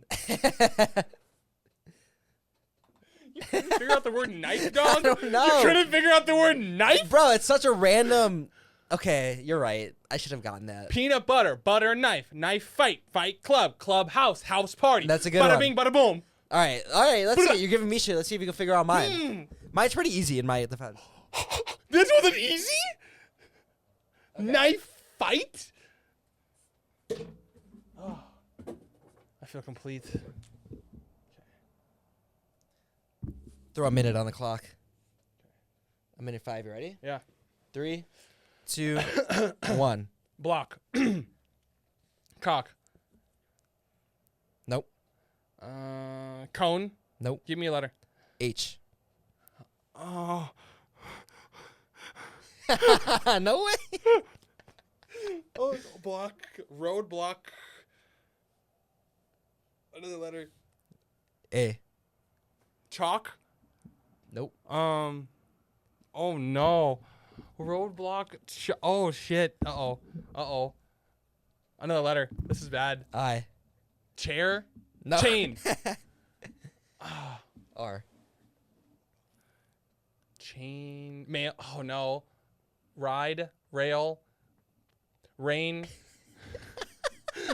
You couldn't figure out the word knife, dog? I don't know. You couldn't figure out the word knife? Bro, it's such a random. Okay, you're right. I should have gotten that. Peanut butter, butter knife, knife fight, fight club, clubhouse, house party. That's a good bada one. bing, bada boom. All right. Let's see. You're giving me shit. Let's see if you can figure out mine. Mine's pretty easy in my defense. This wasn't easy? Okay. Knife fight? Oh, I feel complete. Throw a minute on the clock. A minute 5. You ready? Yeah. 3, 2, 1. Block. Cock. Nope. Cone. Nope. Give me a letter. H. Oh. No way. Oh, block. Road block. Another letter. A. Chalk. Nope. Oh no. Roadblock. Oh shit. Uh-oh. Another letter. This is bad. I. Chair. No. Chain. R. Chain. Mail. Oh no. Ride. Rail. Rain.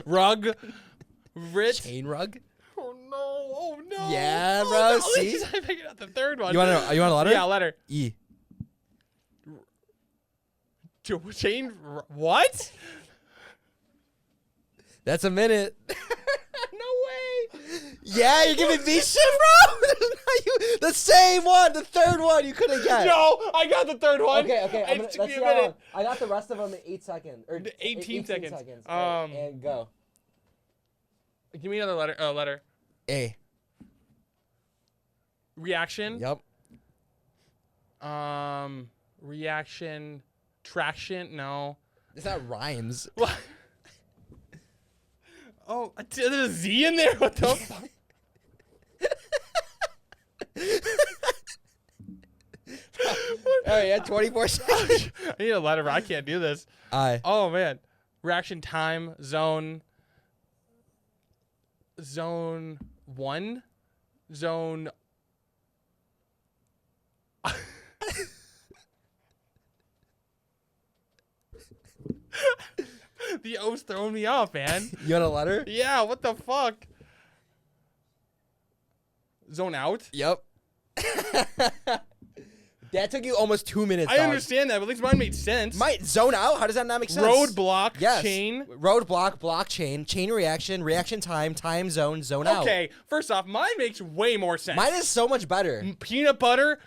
Rug. Rit. Chain rug. Oh no. Oh no. Yeah, Oh, bro. no. See? I figured out the third one. You want a letter? Yeah, letter. E. Chain. What? That's a minute. No way. Yeah, you're giving me shit, bro. The same one, the third one. You couldn't get. No, I got the third one. Okay. It Let's took see me a how long. minute. I got the rest of them in 8 seconds or 18 seconds. All right, and go. Give me another letter. Letter. A. Reaction. Yep. Reaction. Traction. No. It's not rhymes. What? Oh, there's a Z in there. What the fuck? All right, yeah, 24 seconds. I need a letter, but I can't do this. I. Oh man. Reaction time. Zone 1. Zone The O's throwing me off, man. You want a letter? Yeah, what the fuck? Zone out? Yep. That took you almost 2 minutes. I understand that, but at least mine made sense. Zone out? How does that not make sense? Roadblock, yes. chain. Roadblock, blockchain, chain reaction, reaction time, time zone, zone out. Okay, first off, mine makes way more sense. Mine is so much better. Peanut butter?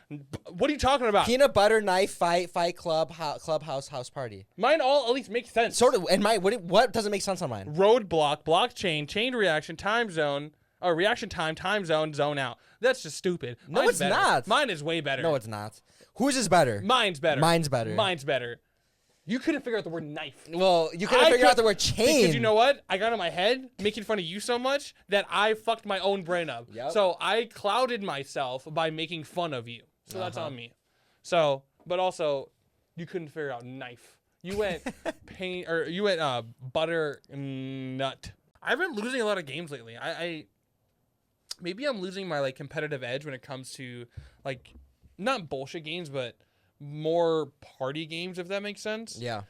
What are you talking about? Peanut butter, knife, fight club, clubhouse, house party. Mine all at least makes sense. Sort of. And what doesn't make sense on mine? Roadblock, blockchain, chain reaction, time zone, or reaction time, time zone, zone out. That's just stupid. No, Mine's it's better. not. Mine is way better. No, it's not. Whose is better? Mine's better. Mine's better. Mine's better. You couldn't figure out the word knife. Well, you couldn't figure out the word chain. Because you know what? I got in my head making fun of you so much that I fucked my own brain up. Yep. So I clouded myself by making fun of you. So that's on me. So, but also, you couldn't figure out knife. You went butter nut. I've been losing a lot of games lately. Maybe I'm losing my like competitive edge when it comes to like not bullshit games, but more party games, if that makes sense. Yeah.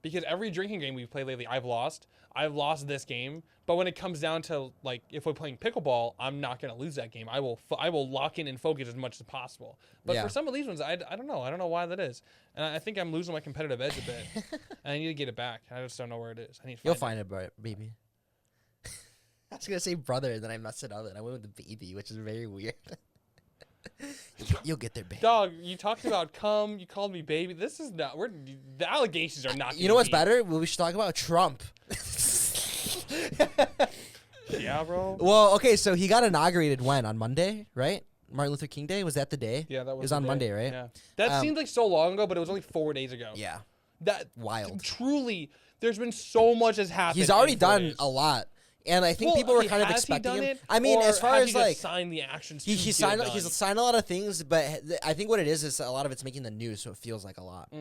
Because every drinking game we've played lately, I've lost. I've lost this game, but when it comes down to like if we're playing pickleball, I'm not gonna lose that game. I will lock in and focus as much as possible. But for some of these ones, I don't know. I don't know why that is, and I think I'm losing my competitive edge a bit, and I need to get it back. I just don't know where it is. I need to You'll find it, baby. I was gonna say brother, and then I messed it up, and I went with the baby, which is very weird. You'll get there, baby. Dog, you talked about cum. You called me baby. This is not. The allegations are not. You know what's better? Well, we should talk about Trump. Yeah, bro. Well, okay, so he got inaugurated when? On Monday, right? Martin Luther King Day? Was that the day? Yeah, that was. It was on Monday, right? Yeah. That seemed like so long ago, but it was only 4 days ago. Yeah. That wild. Truly, there's been so much has happened. He's already done a lot. And I think people were kind of expecting him. I mean, as far as like signed the actions, he's signed a lot of things, but I think what it is a lot of it's making the news, so it feels like a lot.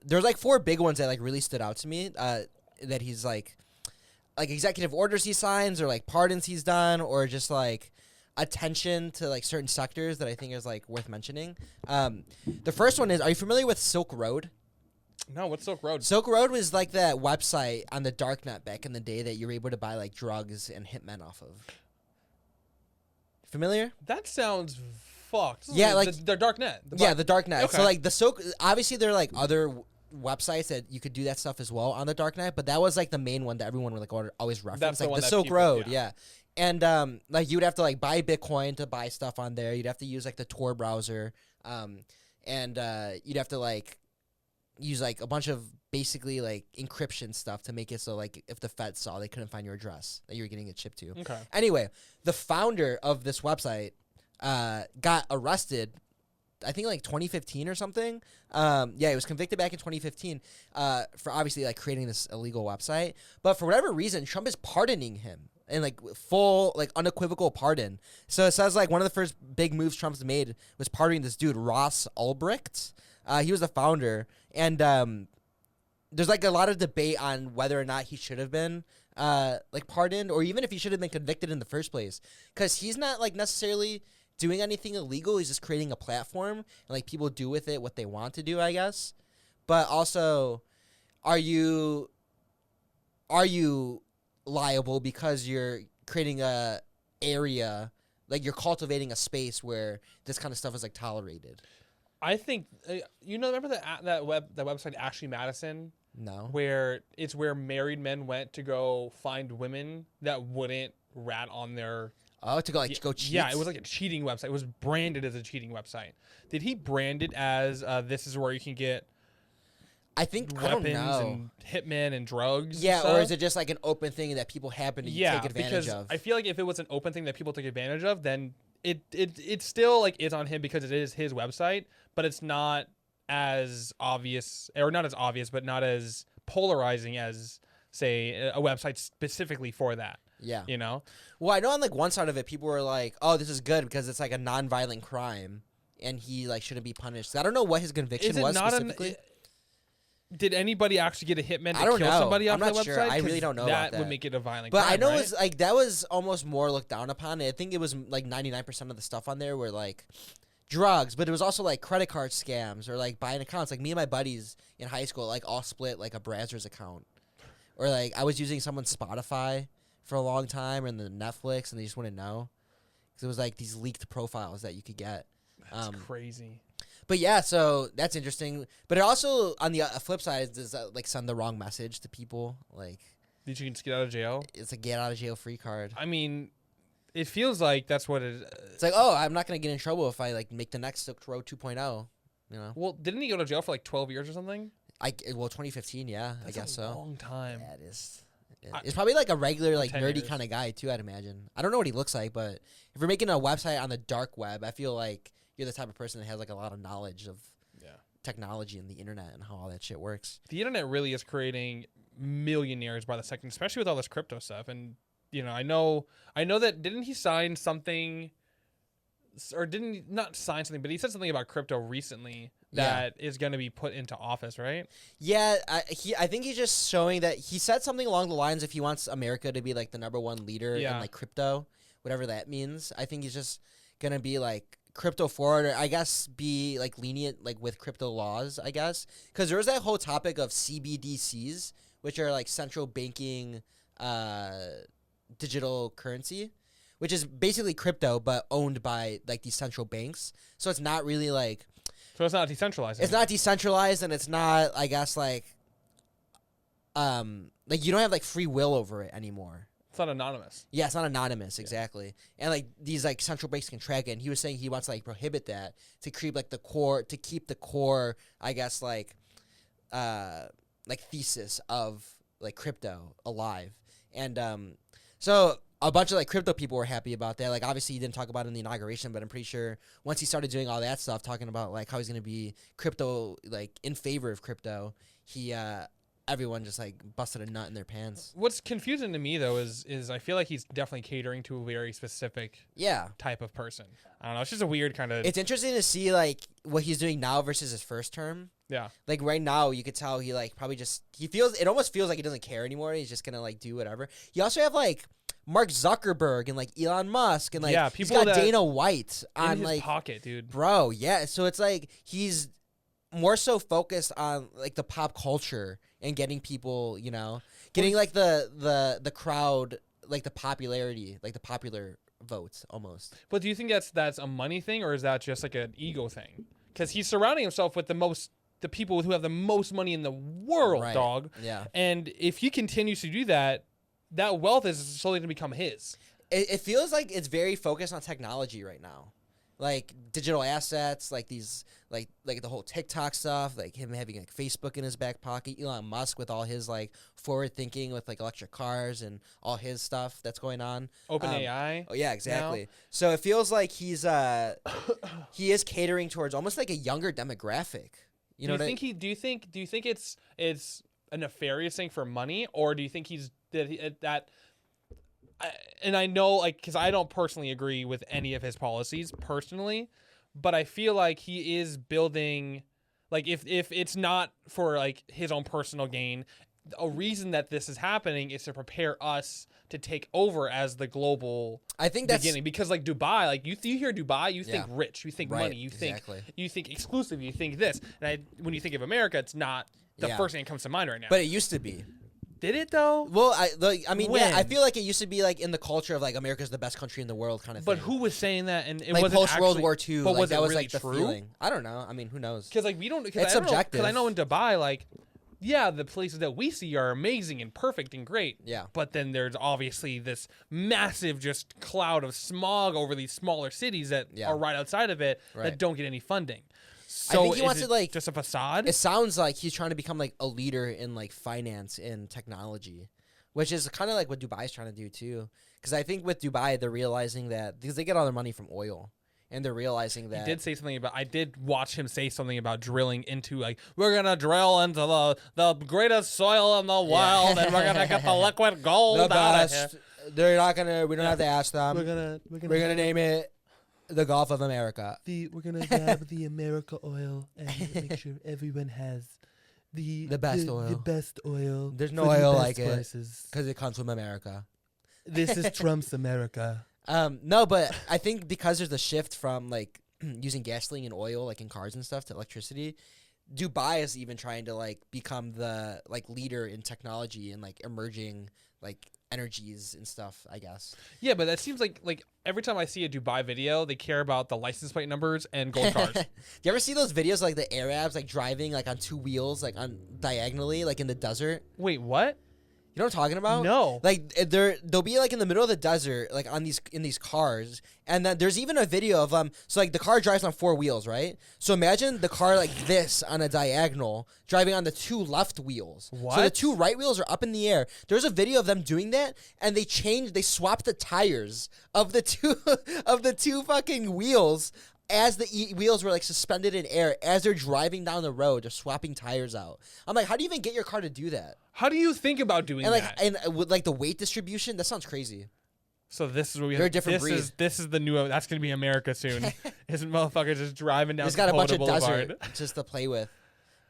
There's like 4 big ones that like really stood out to me. That he's like executive orders he signs, or like pardons he's done, or just like attention to like certain sectors that I think is like worth mentioning. The first one is: are you familiar with Silk Road? No, what's Silk Road? Silk Road was like that website on the darknet back in the day that you were able to buy like drugs and hitmen off of. Familiar? That sounds fucked. Yeah, like the darknet. The darknet. Okay. So like the Silk, obviously there are like other websites that you could do that stuff as well on the darknet, but that was like the main one that everyone would like always reference, like the Silk Road. Yeah. And like you would have to like buy Bitcoin to buy stuff on there. You'd have to use like the Tor browser, and you'd have to like use like a bunch of basically like encryption stuff to make it so like if the Fed saw, they couldn't find your address that you were getting it shipped to. Okay. Anyway, the founder of this website got arrested, I think like 2015 or something. Yeah, he was convicted back in 2015 for obviously like creating this illegal website. But for whatever reason, Trump is pardoning him. And like full, like unequivocal pardon. So it says like one of the first big moves Trump's made was pardoning this dude, Ross Ulbricht. He was the founder. And there's like a lot of debate on whether or not he should have been like pardoned, or even if he should have been convicted in the first place. Because he's not like necessarily doing anything illegal. He's just creating a platform, and like people do with it what they want to do, I guess. But also, are you liable because you're creating a area, like you're cultivating a space where this kind of stuff is like tolerated? I think remember that website Ashley Madison? No. Where it's where married men went to go find women that wouldn't rat on their. Oh, to go go cheat? Yeah, it was like a cheating website. It was branded as a cheating website. Did he brand it as this is where you can get? I think weapons I don't know. and hitmen and drugs. Yeah, and stuff? or is it just like an open thing that people happen to take advantage of? I feel like if it was an open thing that people took advantage of, then it still like is on him because it is his website, but it's not as obvious, or not as obvious, but not as polarizing as say a website specifically for that. Yeah. You know? Well, I know on like one side of it, people were like, "Oh, this is good because it's like a non-violent crime, and he like shouldn't be punished." So I don't know what his conviction was specifically. Did anybody actually get a hitman to I don't kill know. somebody off I'm the not website? sure. I really don't know about That would make it a violent but crime, I know right? it's like that was almost more looked down upon. I think it was like 99% of the stuff on there were like drugs, but it was also like credit card scams or like buying accounts. Like me and my buddies in high school like all split like a Brazzers account. Or like I was using someone's Spotify for a long time, and then Netflix, and they just wouldn't know because it was like these leaked profiles that you could get. That's crazy. But yeah, so that's interesting. But it also, on the flip side, does like send the wrong message to people. Like, did you just get out of jail? It's a get out of jail free card. I mean, it feels like that's what it is. It's like, oh, I'm not gonna get in trouble if I like make the next Silk Road 2.0. You know. Well, didn't he go to jail for like 12 years or something? 2015, yeah, That's I guess a so. long time. Yeah, it is. It's probably like a regular, like 10 nerdy years. kind of guy too. I'd imagine. I don't know what he looks like, but if you're making a website on the dark web, I feel like you're the type of person that has like a lot of knowledge of technology and the internet and how all that shit works. The internet really is creating millionaires by the second, especially with all this crypto stuff. And you know, I know that didn't he sign something, or didn't he not sign something, but he said something about crypto recently that is going to be put into office, right? Yeah, I think he's just showing that he said something along the lines if he wants America to be like the #1 leader in like crypto, whatever that means. I think he's just gonna be like crypto forward, or I guess be like lenient like with crypto laws, I guess, because there was that whole topic of CBDCs, which are like central banking digital currency, which is basically crypto but owned by like these central banks. So it's not really like. So it's not decentralized. It's not decentralized, and it's not, I guess, like you don't have like free will over it anymore. It's not anonymous. Yeah, it's not anonymous, exactly. And like these like central banks can track it. And he was saying he wants to like prohibit that to keep like keep the core, I guess, like thesis of like crypto alive. And so a bunch of like crypto people were happy about that. Like obviously he didn't talk about it in the inauguration, but I'm pretty sure once he started doing all that stuff, talking about like how he's gonna be crypto, like in favor of crypto, he everyone just like busted a nut in their pants. What's confusing to me though is I feel like he's definitely catering to a very specific type of person. I don't know. It's just a weird kind of. It's interesting to see like what he's doing now versus his first term. Yeah. Like right now, you could tell he like probably just it almost feels like he doesn't care anymore. He's just gonna like do whatever. You also have like Mark Zuckerberg and like Elon Musk and like he's got Dana White on his like pocket, dude. Bro, yeah. So it's like he's more so focused on like the pop culture and getting people, you know, getting like the crowd, like the popularity, like the popular votes almost. But do you think that's a money thing, or is that just like an ego thing? Because he's surrounding himself with the people who have the most money in the world, dog. Yeah. And if he continues to do that, that wealth is slowly going to become his. It feels like it's very focused on technology right now. Like digital assets, like these, like the whole TikTok stuff, like him having like Facebook in his back pocket, Elon Musk with all his like forward thinking with like electric cars and all his stuff that's going on. OpenAI. Oh yeah, exactly. Now. So it feels like he is catering towards almost like a younger demographic. You know, do you think it's a nefarious thing for money, or do you think he's that? And I know, like, because I don't personally agree with any of his policies personally, but I feel like he is building, like, if it's not for like his own personal gain, a reason that this is happening is to prepare us to take over as the global. I think that's beginning, because like Dubai, like you hear Dubai, you think rich, you think money, you think exclusive, you think this, and when you think of America, it's not the first thing that comes to mind right now. But it used to be. Did it though? Well, I mean, yeah, I feel like it used to be like in the culture of like America's the best country in the world kind of thing. But who was saying that? And it like wasn't post World War II. But like, that was really like the true? feeling. I don't know. I mean, who knows? Because like we don't. It's subjective. Because I know in Dubai, like, yeah, the places that we see are amazing and perfect and great. Yeah. But then there's obviously this massive just cloud of smog over these smaller cities that are right outside of it that don't get any funding. So I think he wants to like just a facade. It sounds like he's trying to become like a leader in like finance and technology, which is kind of like what Dubai is trying to do too. Because I think with Dubai, they're realizing that because they get all their money from oil, and they're realizing that he did say something about. I did watch him say something about drilling into like we're gonna drill into the greatest soil in the world, and we're gonna get the liquid gold out of here. They're not gonna. We don't have to ask them. We're gonna name it the Gulf of America. We're gonna have the America oil and make sure everyone has. The best oil. The best oil. There's no oil like it because it comes from America. This is Trump's America. No, but I think because there's a shift from like using gasoline and oil like in cars and stuff to electricity, Dubai is even trying to like become the like leader in technology and like emerging like energies and stuff, I guess. Yeah, but that seems like every time I see a Dubai video, they care about the license plate numbers and gold cars. Do you ever see those videos like the Arabs like driving like on two wheels like on diagonally like in the desert? Wait, what? You know what I'm talking about? No. Like they'll be like in the middle of the desert, like in these cars, and then there's even a video of so like the car drives on four wheels, right? So imagine the car like this on a diagonal, driving on the two left wheels. What? So the two right wheels are up in the air. There's a video of them doing that, and they swapped the tires of the two fucking wheels. As the wheels were like suspended in air, as they're driving down the road, they're swapping tires out. I'm like, how do you even get your car to do that? How do you think about doing that? And with like the weight distribution, that sounds crazy. So this is what we They're have. a different breed. This is the new. That's gonna be America soon. His motherfucker just driving down. He's got a bunch of Boulevard. desert just to play with.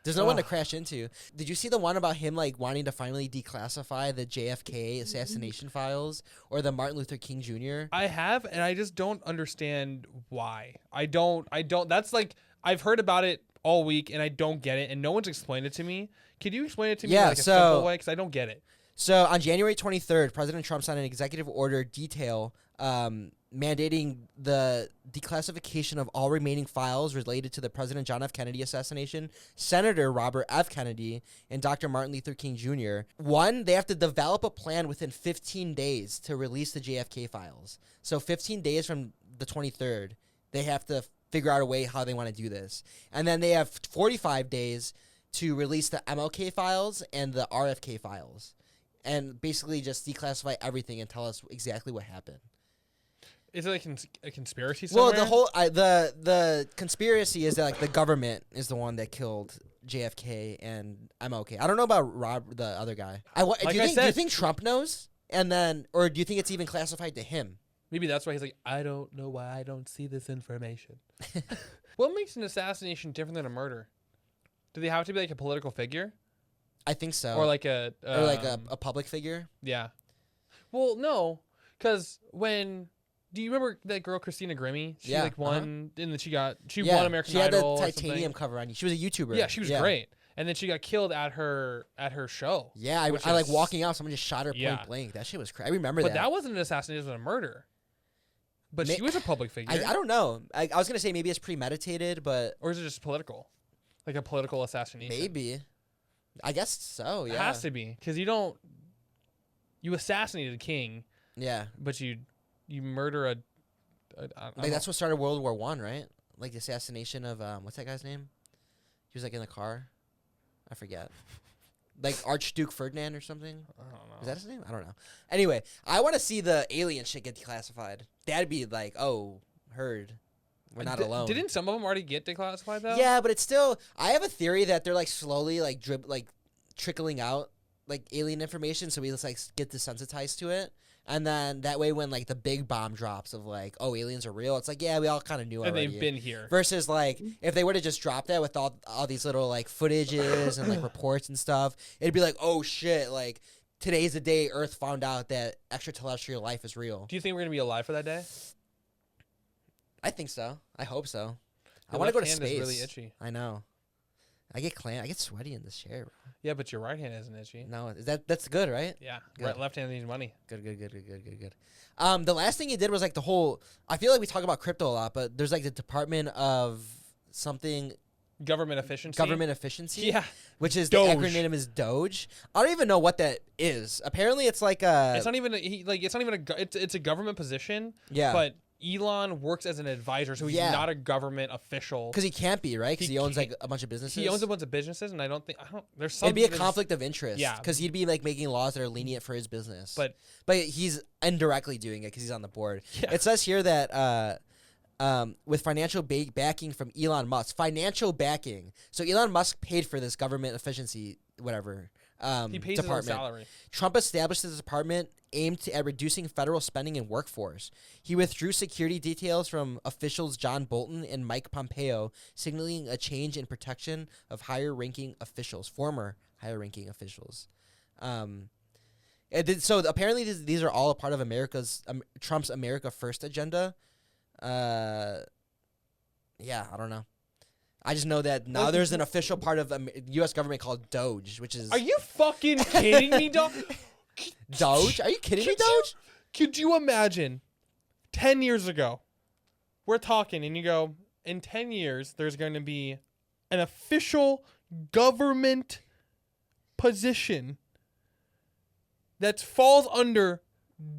There's no one to crash into. Did you see the one about him like wanting to finally declassify the JFK assassination files or the Martin Luther King Jr.? I have, and I just don't understand why. I don't. That's like I've heard about it all week, and I don't get it, and no one's explained it to me. Could you explain it to me in like a simple way? Because I don't get it. So on January 23rd, President Trump signed an executive order mandating the declassification of all remaining files related to the President John F. Kennedy assassination, Senator Robert F. Kennedy, and Dr. Martin Luther King Jr. One, they have to develop a plan within 15 days to release the JFK files. So 15 days from the 23rd, they have to figure out a way how they want to do this. And then they have 45 days to release the MLK files and the RFK files. And basically just declassify everything and tell us exactly what happened. Is it like a conspiracy somewhere? Well, the whole the conspiracy is that like the government is the one that killed JFK and MLK. I don't know about Rob, the other guy. Do you think Trump knows? And then, or do you think it's even classified to him? Maybe that's why he's like, I don't know why I don't see this information. What makes an assassination different than a murder? Do they have to be like a political figure? I think so. Or like a public figure? Yeah. Well, no, because do you remember that girl Christina Grimmie? She won, and then she won American Idol. She had the titanium cover on you. She was a YouTuber. Yeah, she was great. And then she got killed at her show. Yeah, I like walking out. Someone just shot her point blank. That shit was crazy. I remember that. But that wasn't an assassination; it was a murder. But she was a public figure. I don't know. I was gonna say maybe it's premeditated, but or is it just political, like a political assassination? Maybe. I guess so. Yeah, it has to be because you assassinated a king. Yeah, but you murder that's what started World War I, right? Like the assassination of what's that guy's name? He was like in the car. I forget. Like Archduke Ferdinand or something. I don't know. Is that his name? I don't know. Anyway, I want to see the alien shit get declassified. That'd be like, heard. We're not alone. Didn't some of them already get declassified though? Yeah, but it's still. I have a theory that they're like slowly like trickling out like alien information, so we just like get desensitized to it. And then that way when, like, the big bomb drops of, like, aliens are real, it's like, yeah, we all kind of knew already. And they've been here. Versus, like, if they would have just dropped that with all these little, like, footages and, like, reports and stuff, it'd be like, oh, shit, like, today's the day Earth found out that extraterrestrial life is real. Do you think we're going to be alive for that day? I think so. I hope so. I want to go to space. Is really itchy. I know. I get sweaty in this chair, bro. Yeah, but your right hand isn't itchy. No, that's good, right? Yeah, good. Left hand needs money. Good. The last thing he did was like the whole. I feel like we talk about crypto a lot, but there's like the Department of something. Government efficiency. Yeah, which is Doge. The acronym is Doge. I don't even know what that is. Apparently, it's like a. It's not even it's a government position. Yeah, but Elon works as an advisor, so he's not a government official. Because he can't be, right? Because he owns like a bunch of businesses. He owns a bunch of businesses, and there's something. It'd be a conflict of interest. Yeah. Because he'd be like making laws that are lenient for his business. But he's indirectly doing it because he's on the board. Yeah. It says here that with financial backing from Elon Musk. Financial backing. So Elon Musk paid for this government efficiency, whatever. He pays department. his own salary. Trump established this department aimed at reducing federal spending and workforce. He withdrew security details from officials John Bolton and Mike Pompeo, signaling a change in protection of former higher-ranking officials. So apparently these are all a part of Trump's America First agenda. Yeah, I don't know. I just know that now there's an official part of the U.S. government called Doge, which is... Are you fucking kidding me, dog? Doge? Are you kidding me, Doge? Could you imagine 10 years ago, we're talking and you go, in 10 years, there's going to be an official government position that falls under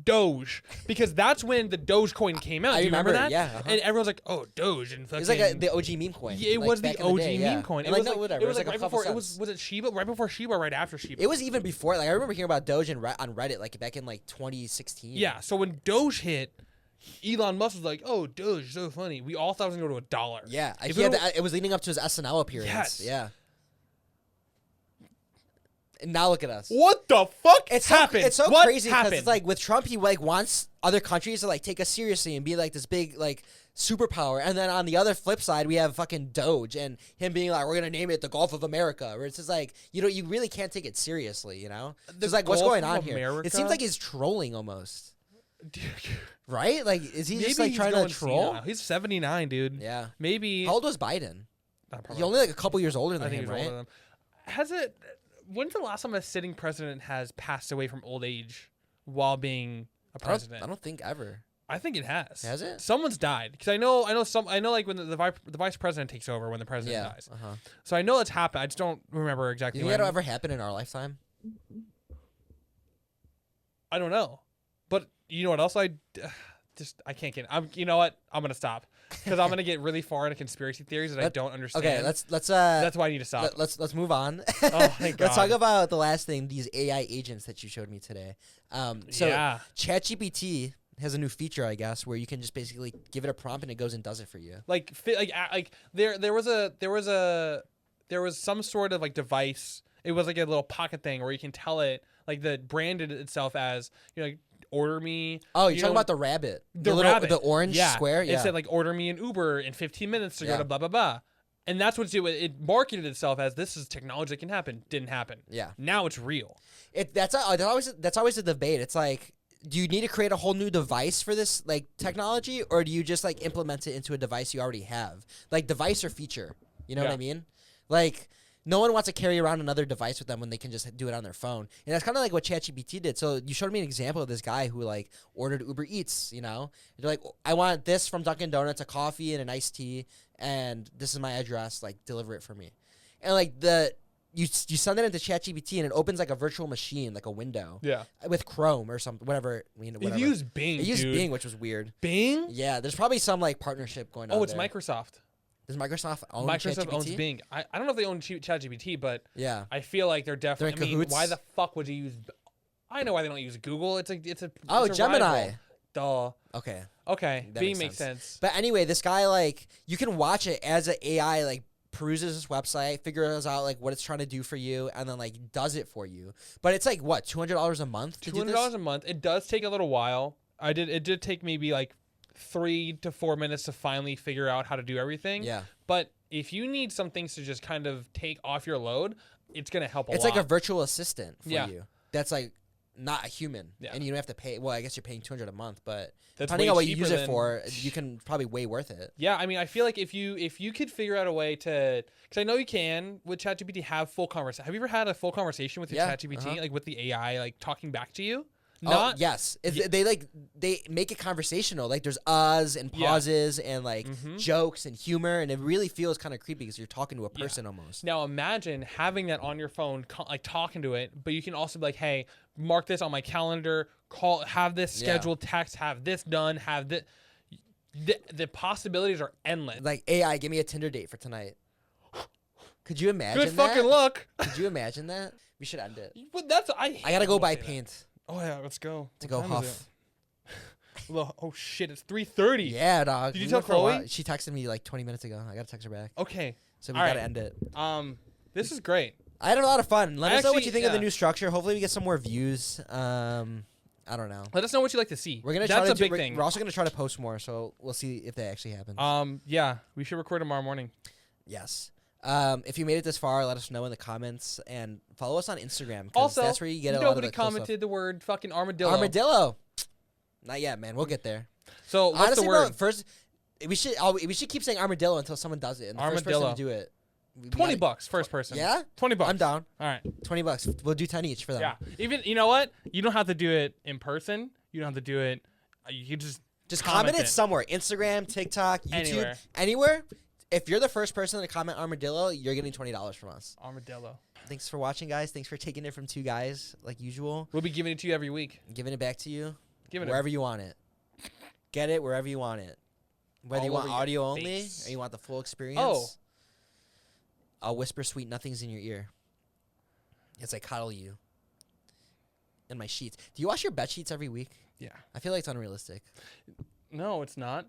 Doge, because that's when the Dogecoin came out. Do you remember that? Yeah. And everyone's like, "Oh, Doge," and fucking. It's like the OG meme coin. Yeah, it like was the OG meme coin. It was like whatever. It was like a right couple before. It cents. was it Shiba? Right before Shiba, right after Shiba. It was even before. Like I remember hearing about Doge on Reddit, like back in like 2016. Yeah. So when Doge hit, Elon Musk was like, "Oh, Doge, so funny." We all thought it was gonna go to $1. Yeah. It was leading up to his SNL appearance. Yes. Yeah. And now look at us. What the fuck happened? It's so what crazy because happened? it's like with Trump, he like wants other countries to like take us seriously and be like this big like superpower. And then on the other flip side, we have fucking Doge and him being like, we're gonna name it the Gulf of America. Where it's just like, you really can't take it seriously. You know, it's like what's Gulf going of on here? America? It seems like he's trolling almost. Right? Like, is he just Maybe like trying to troll? senile. He's 79, dude. Yeah. Maybe. How old was Biden? Probably- He's only like a couple years older I than think him, he's older right? than him. Has it? When's the last time a sitting president has passed away from old age while being a president? I don't think ever. I think it has. Has it? Someone's died, because I know like when the vice president takes over when the president dies. Uh-huh. So I know it's happened. I just don't remember exactly. You think when. that'll ever happen in our lifetime? I don't know, but you know what else I can't get. You know what? I'm gonna stop, because I'm gonna get really far into conspiracy theories that I don't understand. Okay, let's That's why I need to stop. let's move on. Oh, thank God. Let's talk about the last thing, these AI agents that you showed me today. So yeah. ChatGPT has a new feature, I guess, where you can just basically give it a prompt and it goes and does it for you. There was some sort of like device. It was like a little pocket thing where you can tell it, like, the branded itself as, like, order me. Oh, you're talking about the rabbit, the orange square. Yeah, it said like, order me an Uber in 15 minutes to go to blah blah blah, and that's what it marketed itself as. This is technology that can happen. Didn't happen. Yeah, now it's real. That's always a debate. It's like, do you need to create a whole new device for this like technology, or do you just like implement it into a device you already have, like device or feature? You know what I mean? Like, no one wants to carry around another device with them when they can just do it on their phone. And that's kind of like what ChatGPT did. So you showed me an example of this guy who like ordered Uber Eats, you know? They're like, I want this from Dunkin' Donuts, a coffee and an iced tea, and this is my address, like deliver it for me. And like you send it into ChatGPT and it opens like a virtual machine, like a window. Yeah. With Chrome or something, whatever. It used Bing, It used Bing, which was weird. Bing? Yeah, there's probably some like partnership going on. Oh, it's there. Microsoft. Does Microsoft own Microsoft ChatGPT? owns Bing. I don't know if they own ChatGPT, but yeah, I feel like they're definitely. They're in cahoots? Why the fuck would you use? I know why they don't use Google. It's a Gemini. Rival. Duh. Okay. That Bing makes sense. But anyway, this guy, like, you can watch it as an AI, like, peruses this website, figures out, like, what it's trying to do for you, and then, like, does it for you. But it's, like, what, $200 a month to do this? $200 a month. It does take a little while. It did take maybe, like, 3 to 4 minutes to finally figure out how to do everything. Yeah. But if you need some things to just kind of take off your load, it's going to help a lot. It's like a virtual assistant for Yeah. you. That's, like, not a human. Yeah. And you don't have to pay. Well, I guess you're paying $200 a month, but That's depending way on what you cheaper use it than- for, you can probably way worth it. Yeah, I mean, I feel like if you could figure out a way to, because I know you can with ChatGPT have full conversation. Have you ever had a full conversation with your ChatGPT, like with the AI, like talking back to you? Not yes. They make it conversational. Like there's uhs and pauses and like jokes and humor, and it really feels kind of creepy because you're talking to a person almost. Now imagine having that on your phone, like talking to it, but you can also be like, hey, mark this on my calendar, have this scheduled, text, have this done, have this. The possibilities are endless. Like, AI, give me a Tinder date for tonight. Could you imagine Good fucking luck. Could you imagine that? We should end it. But I gotta go buy paint. Oh yeah, let's go. To go huff. Oh shit, it's 3:30. Yeah, dog. Did you tell Chloe? She texted me like 20 minutes ago. I gotta text her back. Okay. So we gotta end it. This is great. I had a lot of fun. Let us know what you think of the yeah. new structure. Hopefully we get some more views. I don't know. Let us know what you like to see. We're gonna That's try a to big thing. We're also gonna try to post more, so we'll see if that actually happens. Yeah, we should record tomorrow morning. Yes. If you made it this far, let us know in the comments and follow us on Instagram. Also, that's where you get a lot of nobody the cool commented the word fucking armadillo. Armadillo. Not yet, man. We'll get there. So what's honestly, the word? bro, first, We should keep saying armadillo until someone does it. And the first person to do it. $20 first person. Yeah? $20. I'm down. All right. $20. We'll do 10 each for them. Yeah. Even you know what? You don't have to do it in person. You don't have to do it. You can just comment it somewhere. Instagram, TikTok, YouTube, anywhere. If you're the first person to comment armadillo, you're getting $20 from us. Armadillo. Thanks for watching, guys. Thanks for taking it from two guys, like usual. We'll be giving it to you every week. Giving it back to you. Giving wherever you want it. Get it wherever you want it. Whether you want audio only or you want the full experience. Oh. I'll whisper sweet nothings in your ear as I cuddle you in my sheets. Do you wash your bed sheets every week? Yeah. I feel like it's unrealistic. No, it's not.